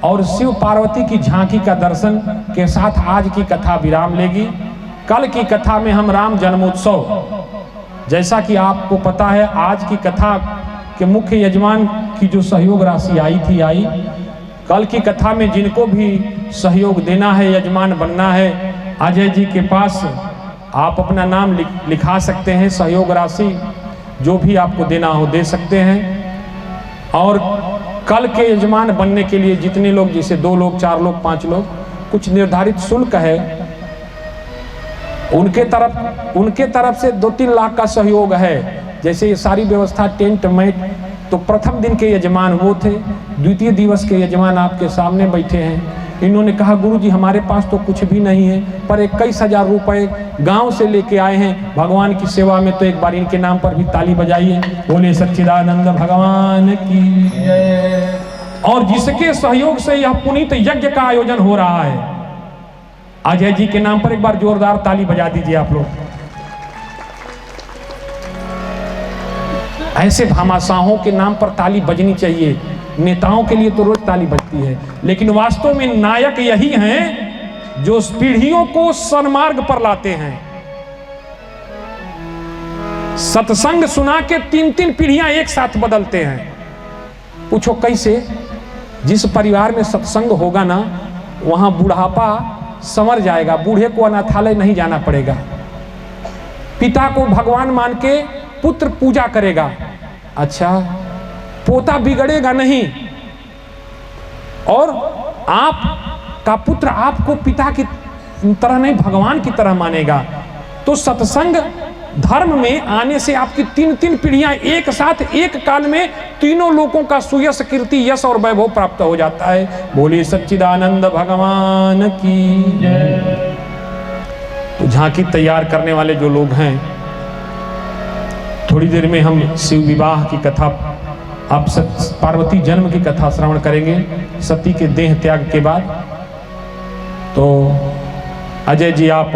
और शिव पार्वती की झांकी का दर्शन के साथ आज की कथा विराम लेगी। कल की कथा में हम राम जन्मोत्सव, जैसा कि आपको पता है, आज की कथा के मुख्य यजमान की जो सहयोग राशि आई थी आई। कल की कथा में जिनको भी सहयोग देना है, यजमान बनना है, अजय जी के पास आप अपना नाम लिखा सकते हैं। सहयोग राशि जो भी आपको देना हो दे सकते हैं। और कल के यजमान बनने के लिए जितने लोग, जैसे 2 लोग, 4 लोग, 5 लोग, कुछ निर्धारित शुल्क है, उनके तरफ से 2-3 लाख का सहयोग है। जैसे ये सारी व्यवस्था, टेंट मैट, तो प्रथम दिन के यजमान वो थे, द्वितीय दिवस के यजमान आपके सामने बैठे हैं। इन्होंने कहा, गुरुजी हमारे पास तो कुछ भी नहीं है, पर 21,000 रुपए गांव से लेके आए हैं भगवान की सेवा में, तो एक बार इनके नाम पर भी ताली बजाइए। बोले सच्चिदानंद भगवान की जय। और जिसके सहयोग से यह पुनीत यज्ञ का आयोजन हो रहा है, अजय जी के नाम पर एक बार जोरदार ताली बजा दीजिए आप लोग। ऐसे भामाशाहों के नाम पर ताली बजनी चाहिए। नेताओं के लिए तो रोज ताली बजती है, लेकिन वास्तव में नायक यही हैं जो पीढ़ियों को सन्मार्ग पर लाते हैं। सत्संग सुना के 3-3 पीढ़ियां एक साथ बदलते हैं। पूछो कैसे? जिस परिवार में सत्संग होगा ना, वहां बुढ़ापा संवर जाएगा, बूढ़े को अनाथालय नहीं जाना पड़ेगा। पिता को भगवान मान के पुत्र पूजा करेगा। अच्छा, पोता बिगड़ेगा नहीं। और आप का पुत्र आपको पिता की तरह नहीं भगवान की तरह मानेगा। तो सत्संग धर्म में आने से आपकी 3 पीढ़ियां एक साथ एक काल में तीनों लोगों का सुयश, कीर्ति, यश और वैभव प्राप्त हो जाता है। बोले सच्चिदानंद भगवान की जय। तो झांकी तैयार करने वाले जो लोग हैं, थोड़ी देर में हम शिव विवाह की कथा, आप पार्वती जन्म की कथा श्रवण करेंगे सती के देह त्याग के बाद। तो अजय जी आप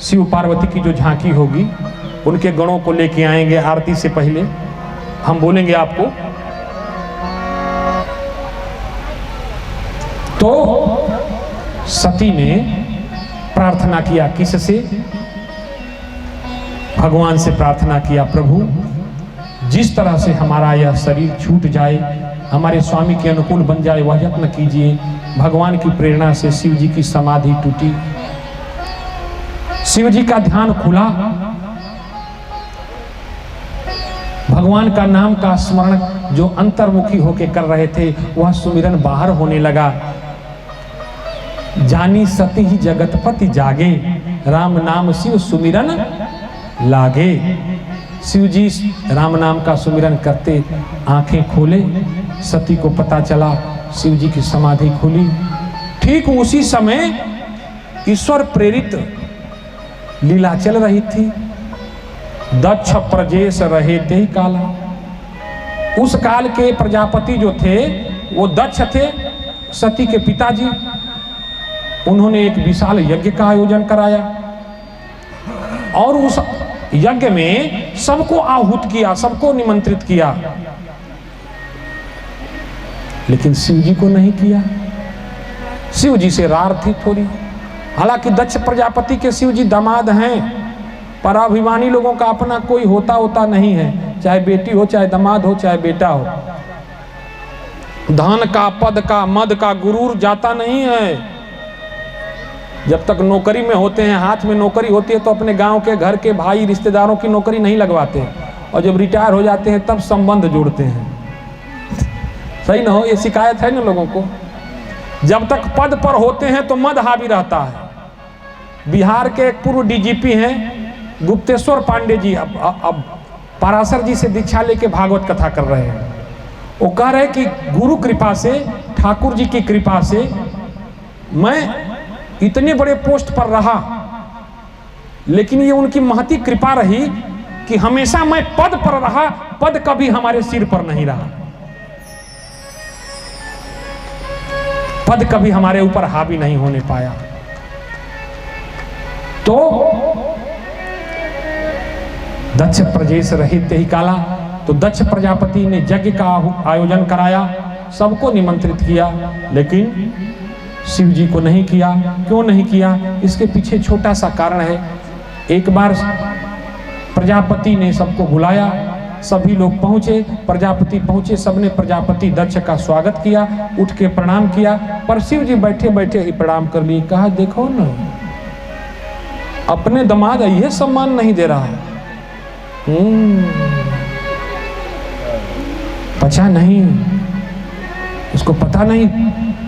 शिव पार्वती की जो झांकी होगी उनके गणों को लेके आएंगे। आरती से पहले हम बोलेंगे आपको। तो सती ने प्रार्थना किया, किससे? भगवान से प्रार्थना किया, प्रभु जिस तरह से हमारा यह शरीर छूट जाए, हमारे स्वामी के अनुकूल बन जाए, वह यत्न कीजिए। भगवान की प्रेरणा से शिव जी की समाधि टूटी, शिव जी का ध्यान खुला, भगवान का नाम का स्मरण जो अंतर्मुखी होके कर रहे थे वह सुमिरन बाहर होने लगा। जानी सती ही जगतपति जागे, राम नाम शिव सुमिरन लागे। शिव जी राम नाम का सुमिरन करते आंखें खोले, सती को पता चला शिव जी की समाधि खुली। ठीक उसी समय ईश्वर प्रेरित लीला चल रही थी। दक्ष प्रजेश रहे ते काला। उस काल के प्रजापति जो थे वो दक्ष थे, सती के पिताजी। उन्होंने एक विशाल यज्ञ का आयोजन कराया और उस यज्ञ में सबको आहूत किया, सबको निमंत्रित किया, लेकिन शिव जी को नहीं किया। शिव जी से रार थी थोड़ी। हालांकि दक्ष प्रजापति के शिव जी दामाद हैं, पर अभिमानी लोगों का अपना कोई होता नहीं है, चाहे बेटी हो, चाहे दामाद हो, चाहे बेटा हो। धन का, पद का, मद का गुरूर जाता नहीं है। जब तक नौकरी में होते हैं, हाथ में नौकरी होती है, तो अपने गांव के, घर के, भाई रिश्तेदारों की नौकरी नहीं लगवाते, और जब रिटायर हो जाते हैं तब संबंध जोड़ते हैं। सही ना हो? ये शिकायत है ना लोगों को। जब तक पद पर होते हैं तो मद हावी रहता है। बिहार के एक पूर्व डीजीपी हैं गुप्तेश्वर पांडे जी, अब पराशर जी से दीक्षा लेके भागवत कथा कर रहे हैं। वो कह रहे कि गुरु कृपा से, ठाकुर जी की कृपा से मैं इतने बड़े पोस्ट पर रहा, लेकिन ये उनकी महती कृपा रही कि हमेशा मैं पद पर रहा, पद कभी हमारे सिर पर नहीं रहा, पद कभी हमारे ऊपर हावी नहीं होने पाया। तो दक्ष प्रजेश रहित ही काला। तो दक्ष प्रजापति ने यज्ञ का आयोजन कराया, सबको निमंत्रित किया, लेकिन शिव जी को नहीं किया। क्यों नहीं किया? इसके पीछे छोटा सा कारण है। एक बार प्रजापति ने सबको बुलाया, सभी लोग पहुंचे, प्रजापति पहुंचे, सबने प्रजापति दक्ष का स्वागत किया, उठ के प्रणाम किया, पर शिव जी बैठे बैठे ही प्रणाम कर लिए। कहा देखो ना, अपने दामाद ये सम्मान नहीं दे रहा है। पचा नहीं, उसको पता नहीं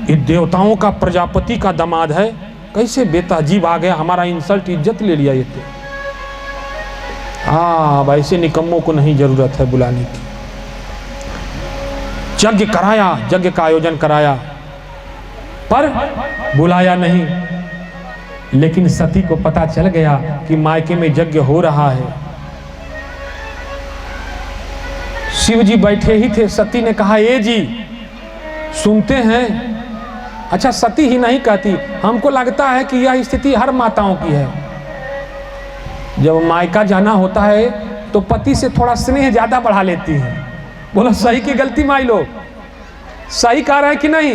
ये देवताओं का, प्रजापति का दामाद है, कैसे बेतहजीब आ गया, हमारा इंसल्ट, इज्जत ले लिया ये तो। ऐसे निकम्मों को नहीं जरूरत है बुलाने की। यज्ञ कराया, यज्ञ का आयोजन कराया, पर बुलाया नहीं। लेकिन सती को पता चल गया कि मायके में यज्ञ हो रहा है। शिव जी बैठे ही थे, सती ने कहा ए जी सुनते हैं। अच्छा, सती ही नहीं कहती, हमको लगता है कि यह स्थिति हर माताओं की है। जब मायका जाना होता है तो पति से थोड़ा स्नेह ज्यादा बढ़ा लेती है। बोलो सही की गलती माई लोग? सही कह रहे हैं कि नहीं?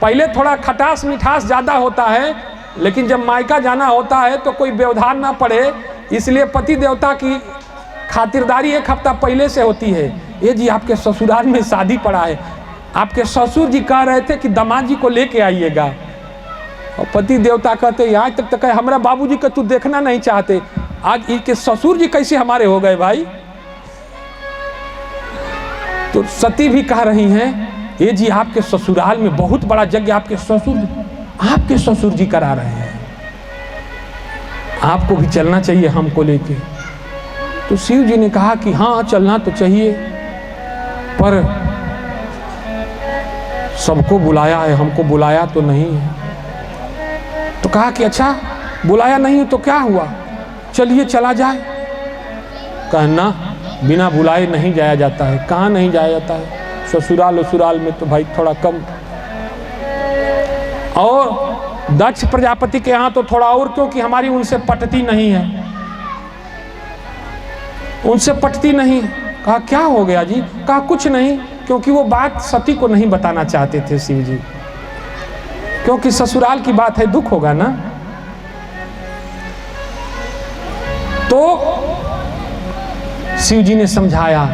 पहले थोड़ा खटास मिठास ज्यादा होता है, लेकिन जब मायका जाना होता है तो कोई व्यवधान ना पड़े, इसलिए पति देवता की खातिरदारी एक हफ्ता पहले से होती है। ये जी आपके ससुराल में शादी पड़ा है, आपके ससुर जी कह रहे थे कि दामाद जी को लेके आइएगा, और पति देवता कहते आज तक तो हमारा बाबूजी को तू देखना नहीं चाहते, आज इनके ससुर जी कैसे हमारे हो गए भाई। तो सती भी कह रही हैं ये जी आपके ससुराल में बहुत बड़ा यज्ञ, आपके ससुर आपके ससुर जी करा रहे हैं, आपको भी चलना चाहिए हमको लेके। तो शिव जी ने कहा कि हाँ चलना तो चाहिए, पर सबको बुलाया है, हमको बुलाया तो नहीं है। तो कहा कि अच्छा बुलाया नहीं है तो क्या हुआ, चलिए चला जाए। कहना बिना बुलाए नहीं जाया जाता है। कहाँ नहीं जाया जाता है, ससुराल वसुराल में तो भाई थोड़ा कम। और दक्ष प्रजापति के यहाँ तो थोड़ा और, क्योंकि हमारी उनसे पटती नहीं है, उनसे पटती नहीं। कहा क्या हो गया जी? कहा कुछ नहीं, क्योंकि वो बात सती को नहीं बताना चाहते थे शिव जी, क्योंकि ससुराल की बात है, दुख होगा ना। तो शिव जी ने समझाया,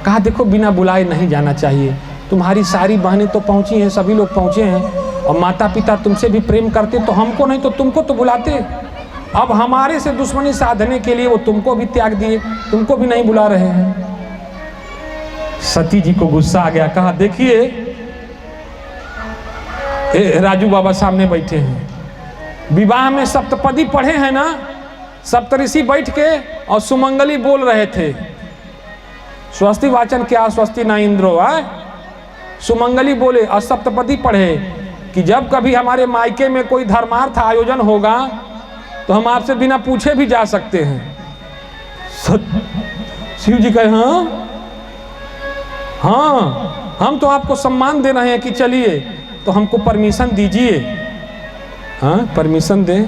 कहा देखो बिना बुलाए नहीं जाना चाहिए, तुम्हारी सारी बहनें तो पहुंची हैं, सभी लोग पहुंचे हैं, और माता पिता तुमसे भी प्रेम करते तो हमको नहीं तो तुमको तो बुलाते। अब हमारे से दुश्मनी साधने के लिए वो तुमको भी त्याग दिए, तुमको भी नहीं बुला रहे हैं। सती जी को गुस्सा आ गया। कहा देखिए राजू बाबा सामने बैठे हैं, विवाह में सप्तपदी पढ़े हैं ना, सप्तऋषि बैठ के और सुमंगली बोल रहे थे। स्वस्ति वाचन क्या, स्वस्ति ना इंद्रो है, सुमंगली बोले और सप्तपदी पढ़े कि जब कभी हमारे मायके में कोई धर्मार्थ आयोजन होगा तो हम आपसे बिना पूछे भी जा सकते हैं। शिव जी कहे हाँ हाँ, हम तो आपको सम्मान दे रहे हैं कि चलिए, तो हमको परमिशन दीजिए। हाँ परमिशन दें।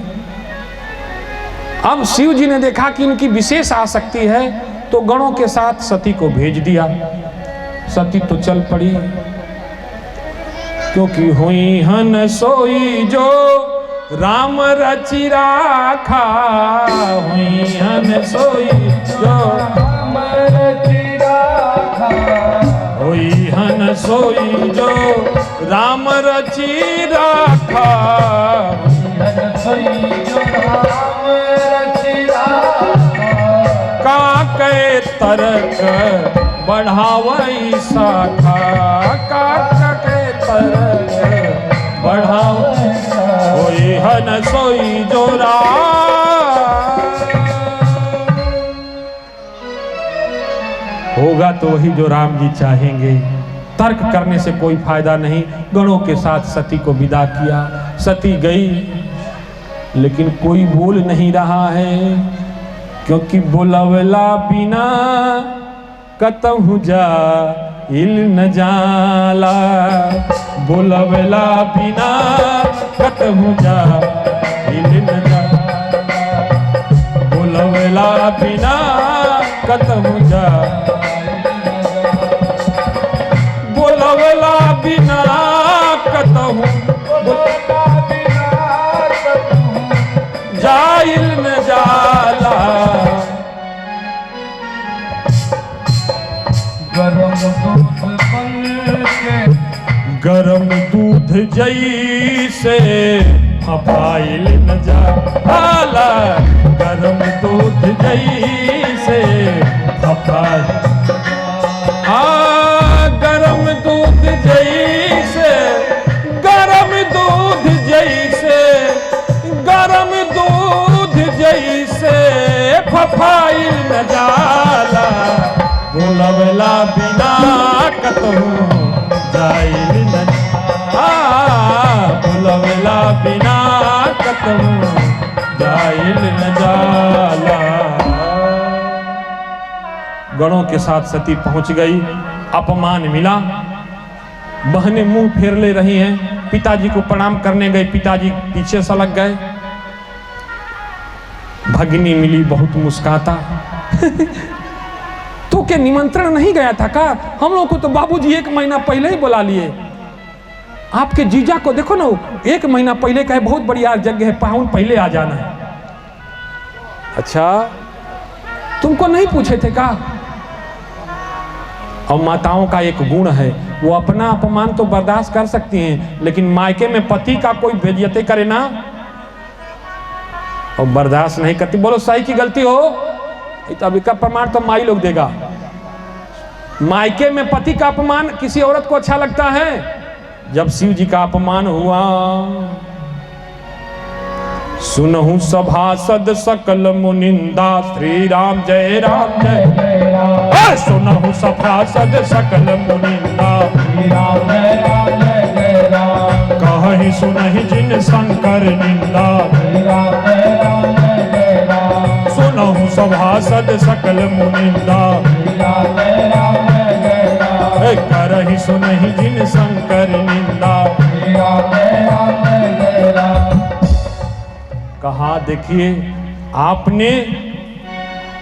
अब शिव जी ने देखा कि इनकी विशेष आसक्ति है, तो गणों के साथ सती को भेज दिया। सती तो चल पड़ी, क्योंकि हुई हन सोई जो राम रचि राखा, हुई हन सोई जो राम रचि राखा, हुई हन सोई जो राम रचि राखा, हन सोई जो राम रचि राखा, काके तर्क बढ़ावई शाखा, काके तर्क बढ़ावई, होई हन सोई जो होगा तो वही जो राम जी चाहेंगे। तर्क करने से कोई फायदा नहीं। गणों के साथ सती को विदा किया। सती गई, लेकिन कोई बोल नहीं रहा है, क्योंकि बोलवला बिना कतहु जा इल न जाला, बोलवला बिना कतहु जा इल न जाला, बोलवला बिना कतहु जा, बोलवला बिना कतहु जाइल न जाला, गरम दूध बन के, गरम दूध जैसे फफाइल न जाला, गरम दूध जैसे फफाइल, गरम दूध जैसे, गरम दूध जैसे, गरम दूध जैसे फफाइल न जाला, बोलवला बिना कतहु जाइल न जाला, बोलवला बिना कतहु जाइल न जाला। गणों के साथ सती पहुंच गई। अपमान मिला, बहनें मुंह फेर ले रही हैं। पिताजी को प्रणाम करने गए, पिताजी पीछे सलग गए। भगिनी मिली बहुत मुस्काता। तो क्या निमंत्रण नहीं गया था का? हम लोग को तो बाबूजी 1 महीना पहले ही बुला लिए। आपके जीजा को देखो ना, 1 महीना पहले कहे बहुत बढ़िया जगह है, पाहुन पहले आ जाना है। अच्छा तुमको नहीं पूछे थे का? और माताओं का एक गुण है, वो अपना अपमान तो बर्दाश्त कर सकती हैं, लेकिन मायके में पति का कोई बेइज्जती करे ना, और बर्दाश्त नहीं करती। बोलो सही की गलती हो? अभी का प्रमाण तो माई लोग देगा। मायके में पति का अपमान किसी औरत को अच्छा लगता है? जब शिव जी का अपमान हुआ सुनहु सभासद सकल मुनिंदा, श्री राम जय जय राम। सुनहु सभासद सकल मुनिंदा, श्री राम जय राम। कहि सुनहि जिन शंकर निंदा, श्री राम जय राम। सुनहु सभासद सकल मुनिंदा, श्री राम जय राम। करहि सुनहि जिन शंकर निंदा। श्री राम जय राम। कहा देखिए आपने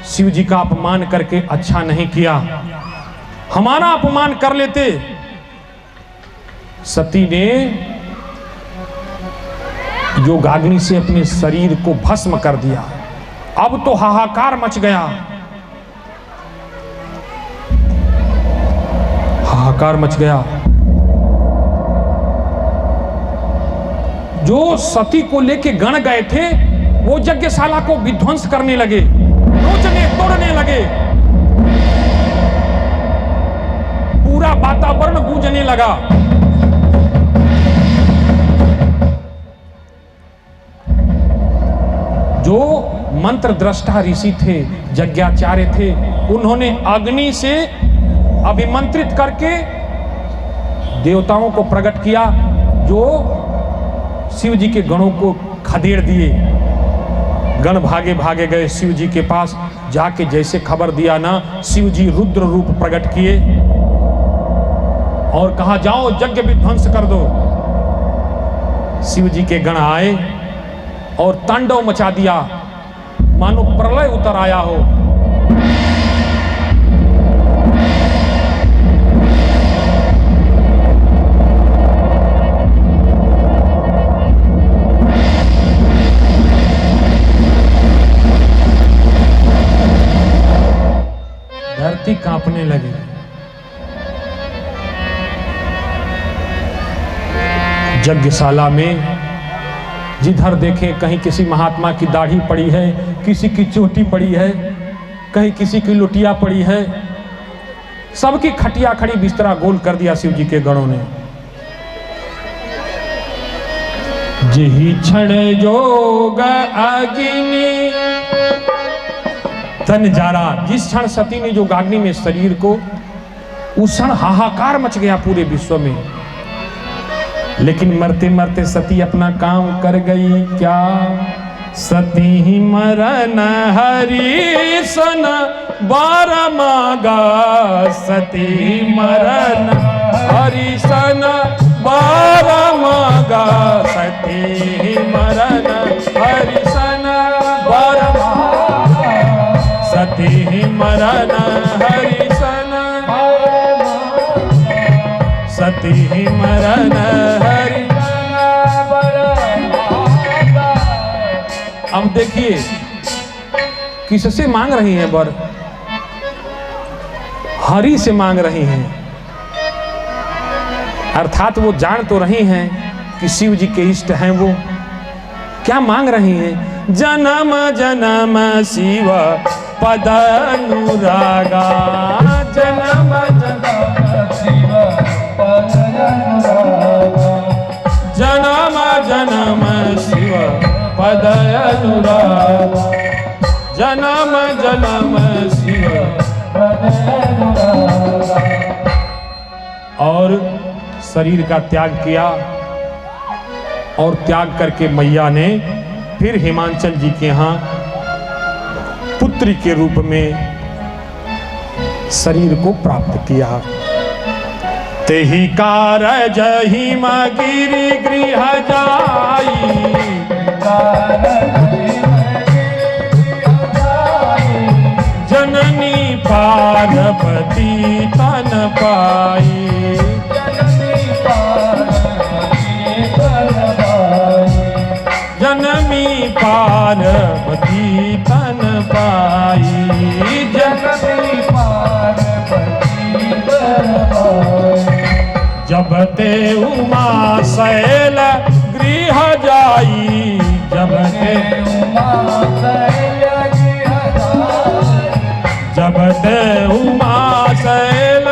शिव जी का अपमान करके अच्छा नहीं किया, हमारा अपमान कर लेते। सती ने योगाग्नि से अपने शरीर को भस्म कर दिया। अब तो हाहाकार मच गया, हाहाकार मच गया। जो सती को लेके गण गए थे वो यज्ञशाला को विध्वंस करने लगे, नोचने तोड़ने लगे, पूरा वातावरण गूंजने लगा। जो मंत्र दृष्टा ऋषि थे, यज्ञाचार्य थे, उन्होंने अग्नि से अभिमंत्रित करके देवताओं को प्रकट किया, जो शिव जी के गणों को खदेड़ दिए। गण भागे भागे गए शिव जी के पास, जाके जैसे खबर दिया ना, शिव जी रुद्र रूप प्रकट किए और कहा जाओ यज्ञ विध्वंस कर दो। शिव जी के गण आए और तांडव मचा दिया, मानो प्रलय उतर आया हो। धरती कांपने लगी। यज्ञशाला में जिधर देखे कहीं किसी महात्मा की दाढ़ी पड़ी है, किसी की चोटी पड़ी है, कहीं किसी की लुटिया पड़ी है, सबकी खटिया खड़ी बिस्तरा गोल कर दिया शिव जी के गणों ने। जही क्षण जोग अग्नि तन जारा, जिस क्षण सती ने जो अग्नि में शरीर को, उस क्षण हाहाकार मच गया पूरे विश्व में। लेकिन मरते मरते सती अपना काम कर गई क्या? सती ही मरन हरि सन बार मागा, सती ही मरन हरि सन बार मागा, सती ही मरन हरि सन बार मागा, सती ही मरन हरि सन, सती ही मरन हरि। अब देखिए किससे मांग रही हैं वर? हरि से मांग रही हैं, अर्थात वो जान तो रही हैं कि शिव जी के इष्ट हैं। वो क्या मांग रही हैं? जन्म जन्म शिव पद अनुरागा, जन्म जन्म शिव पद अनुरागा, जन्म जन्म शिव पद अनुरागा, जन्म जन्म शिव पद अनुरागा। और शरीर का त्याग किया, और त्याग करके मैया ने फिर हिमांचल जी के यहाँ पुत्री के रूप में शरीर को प्राप्त किया। तेहि कारज हिम गिरि गृह जाई, जननी पार्वती तन पाई, जननी पार्वती तन पाई, जननी पार्वती तन पाई। जब ते उमा शैल गृह जाई, जब ते उमा शैल गृह जाई, जब ते उमा शैल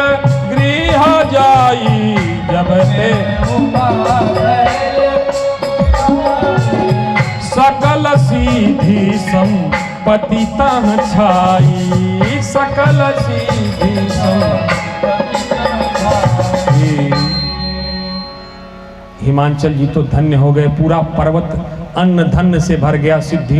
गृह जाई, जब ते उमा शैल सकल सीधी संपत्ति तह छाई, सकल सीधी हिमांचल जी तो धन्य हो गए, पूरा पर्वत अन्न धन्य से भर गया, सिद्धियों